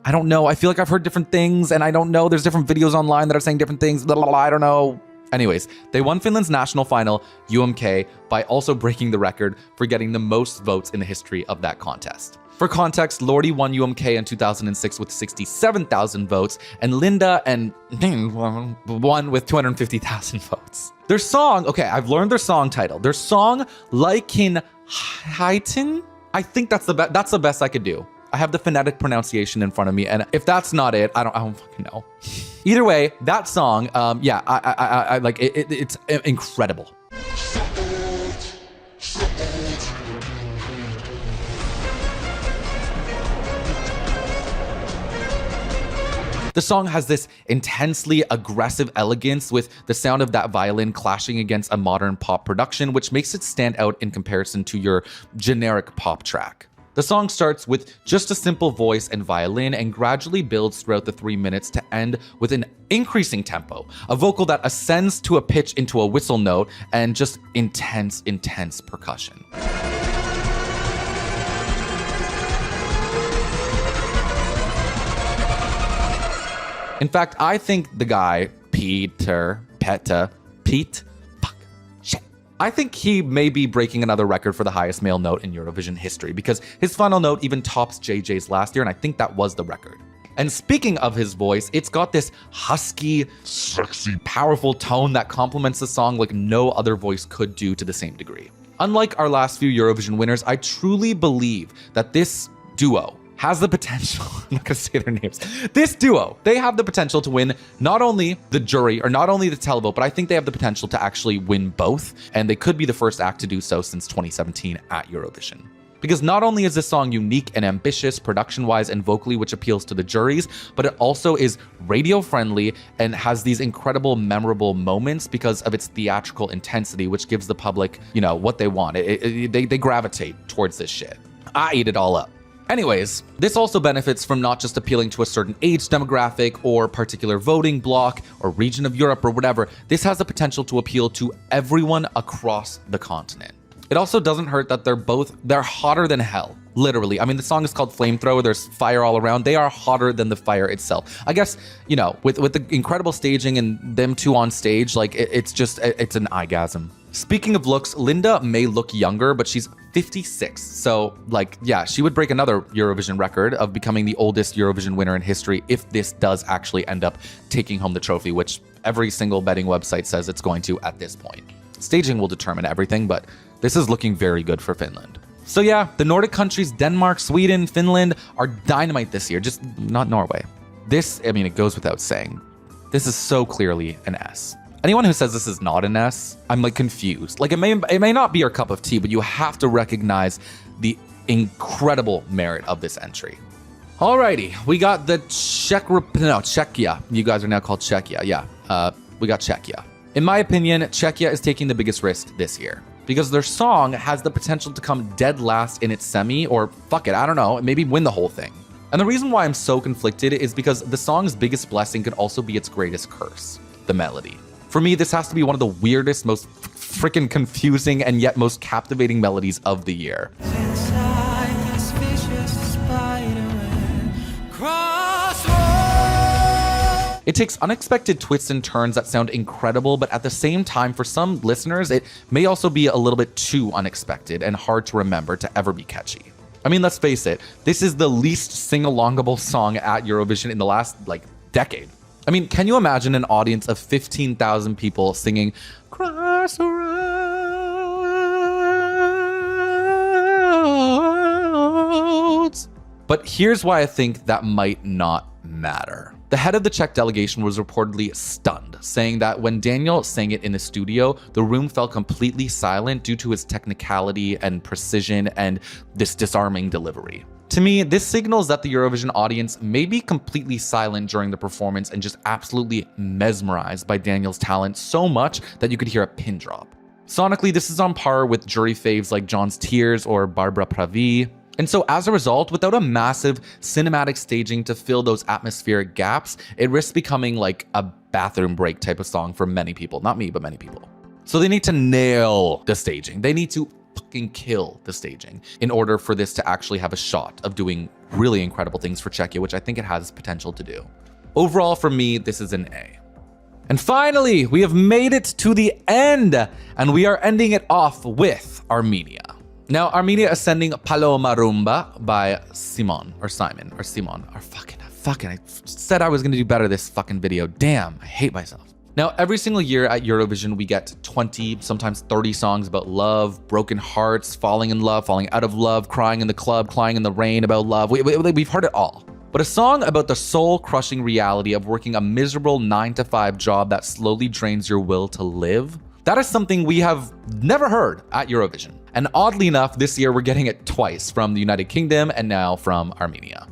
I don't know. I feel like I've heard different things, and I don't know. There's different videos online that are saying different things. Blah, blah, blah, I don't know. Anyways, they won Finland's national final, UMK, by also breaking the record for getting the most votes in the history of that contest. For context, Lordi won UMK in 2006 with 67,000 votes, and Linda and won with 250,000 votes. Their song, okay, I've learned their song title. Their song, Liekinheitin, I think that's the best I could do. I have the phonetic pronunciation in front of me, and if that's not it, I don't fucking know. Either way, that song, yeah, I like it. It's incredible. The song has this intensely aggressive elegance with the sound of that violin clashing against a modern pop production, which makes it stand out in comparison to your generic pop track. The song starts with just a simple voice and violin and gradually builds throughout the 3 minutes to end with an increasing tempo, a vocal that ascends to a pitch into a whistle note, and just intense percussion. In fact, I think the guy, I think he may be breaking another record for the highest male note in Eurovision history because his final note even tops JJ's last year, and I think that was the record. And speaking of his voice, it's got this husky, sexy, powerful tone that complements the song like no other voice could do to the same degree. Unlike our last few Eurovision winners, I truly believe that this duo has the potential, I'm not gonna say their names, this duo, they have the potential to win not only the jury or not only the televote, but I think they have the potential to actually win both, and they could be the first act to do so since 2017 at Eurovision. Because not only is this song unique and ambitious production-wise and vocally, which appeals to the juries, but it also is radio-friendly and has these incredible, memorable moments because of its theatrical intensity, which gives the public, you know, what they want. They gravitate towards this shit. I eat it all up. Anyways, this also benefits from not just appealing to a certain age demographic or particular voting bloc or region of Europe or whatever. This has the potential to appeal to everyone across the continent. It also doesn't hurt that they're hotter than hell. Literally. I mean, the song is called Flamethrower. There's fire all around. They are hotter than the fire itself. I guess, you know, with the incredible staging and them two on stage, like it's an eyegasm. Speaking of looks, Linda may look younger, but she's 56. So like, yeah, she would break another Eurovision record of becoming the oldest Eurovision winner in history if this does actually end up taking home the trophy, which every single betting website says it's going to at this point. Staging will determine everything, but this is looking very good for Finland. So yeah, the Nordic countries, Denmark, Sweden, Finland, are dynamite this year, just not Norway. This, I mean, it goes without saying. This is so clearly an S. Anyone who says this is not an S, I'm like confused. Like it may not be your cup of tea, but you have to recognize the incredible merit of this entry. Alrighty, we got the Czechia. You guys are now called Czechia. Yeah, we got Czechia. In my opinion, Czechia is taking the biggest risk this year because their song has the potential to come dead last in its semi, or fuck it, I don't know, maybe win the whole thing. And the reason why I'm so conflicted is because the song's biggest blessing could also be its greatest curse, the melody. For me, this has to be one of the weirdest, most freaking confusing, and yet most captivating melodies of the year. It takes unexpected twists and turns that sound incredible, but at the same time, for some listeners, it may also be a little bit too unexpected and hard to remember to ever be catchy. I mean, let's face it, this is the least sing-alongable song at Eurovision in the last, decade. I mean, can you imagine an audience of 15,000 people singing Crossroads? But here's why I think that might not matter. The head of the Czech delegation was reportedly stunned, saying that when Daniel sang it in the studio, the room fell completely silent due to his technicality and precision and this disarming delivery. To me, this signals that the Eurovision audience may be completely silent during the performance and just absolutely mesmerized by Daniel's talent so much that you could hear a pin drop. Sonically, this is on par with jury faves like John's Tears or Barbara Pravi. And so as a result, without a massive cinematic staging to fill those atmospheric gaps, it risks becoming like a bathroom break type of song for many people. Not me, but many people. So they need to nail the staging. They need to fucking kill the staging in order for this to actually have a shot of doing really incredible things for Czechia, which I think it has potential to do. Overall, for me, this is an A. And finally, we have made it to the end, and we are ending it off with Armenia. Now, Armenia is sending Paloma Rumba by Simon, I said I was gonna do better this fucking video. Damn, I hate myself. Now, every single year at Eurovision, we get 20, sometimes 30 songs about love, broken hearts, falling in love, falling out of love, crying in the club, crying in the rain about love. We've heard it all. But a song about the soul-crushing reality of working a miserable 9-to-5 job that slowly drains your will to live, that is something we have never heard at Eurovision. And oddly enough, this year we're getting it twice from the United Kingdom and now from Armenia.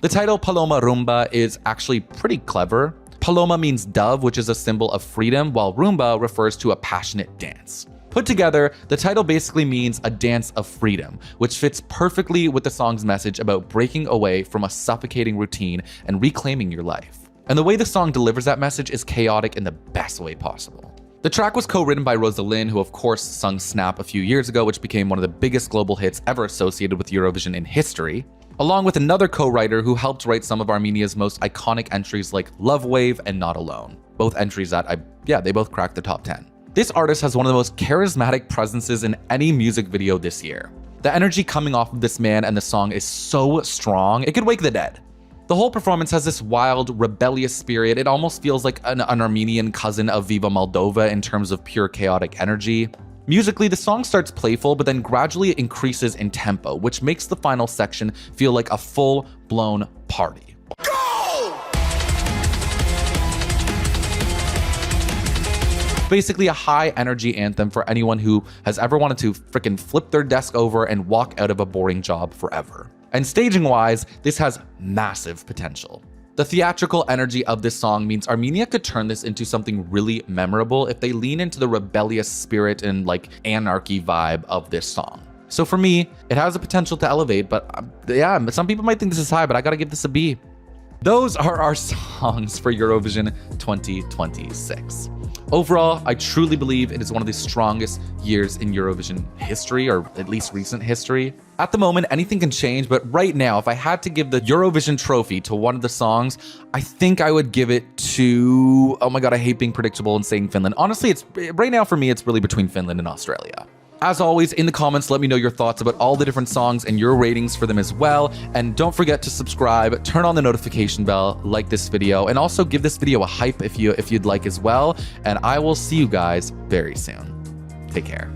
The title Paloma Rumba is actually pretty clever. Paloma means dove, which is a symbol of freedom, while rumba refers to a passionate dance. Put together, the title basically means a dance of freedom, which fits perfectly with the song's message about breaking away from a suffocating routine and reclaiming your life. And the way the song delivers that message is chaotic in the best way possible. The track was co-written by Rosalind, who of course sung Snap a few years ago, which became one of the biggest global hits ever associated with Eurovision in history, along with another co-writer who helped write some of Armenia's most iconic entries like Love Wave and Not Alone. Both entries that they both cracked the top 10. This artist has one of the most charismatic presences in any music video this year. The energy coming off of this man and the song is so strong, it could wake the dead. The whole performance has this wild, rebellious spirit. It almost feels like an Armenian cousin of Viva Moldova in terms of pure chaotic energy. Musically, the song starts playful, but then gradually increases in tempo, which makes the final section feel like a full-blown party. Basically a high energy anthem for anyone who has ever wanted to frickin' flip their desk over and walk out of a boring job forever. And staging wise, this has massive potential. The theatrical energy of this song means Armenia could turn this into something really memorable if they lean into the rebellious spirit and like anarchy vibe of this song. So for me, it has the potential to elevate, but yeah, some people might think this is high, but I gotta give this a B. Those are our songs for Eurovision 2026. Overall, I truly believe it is one of the strongest years in Eurovision history, or at least recent history. At the moment, anything can change, but right now, if I had to give the Eurovision trophy to one of the songs, I think I would give it to, oh my god, I hate being predictable and saying Finland. Honestly, right now for me, it's really between Finland and Australia. As always, in the comments, let me know your thoughts about all the different songs and your ratings for them as well. And don't forget to subscribe, turn on the notification bell, like this video, and also give this video a hype if you'd like as well. And I will see you guys very soon. Take care.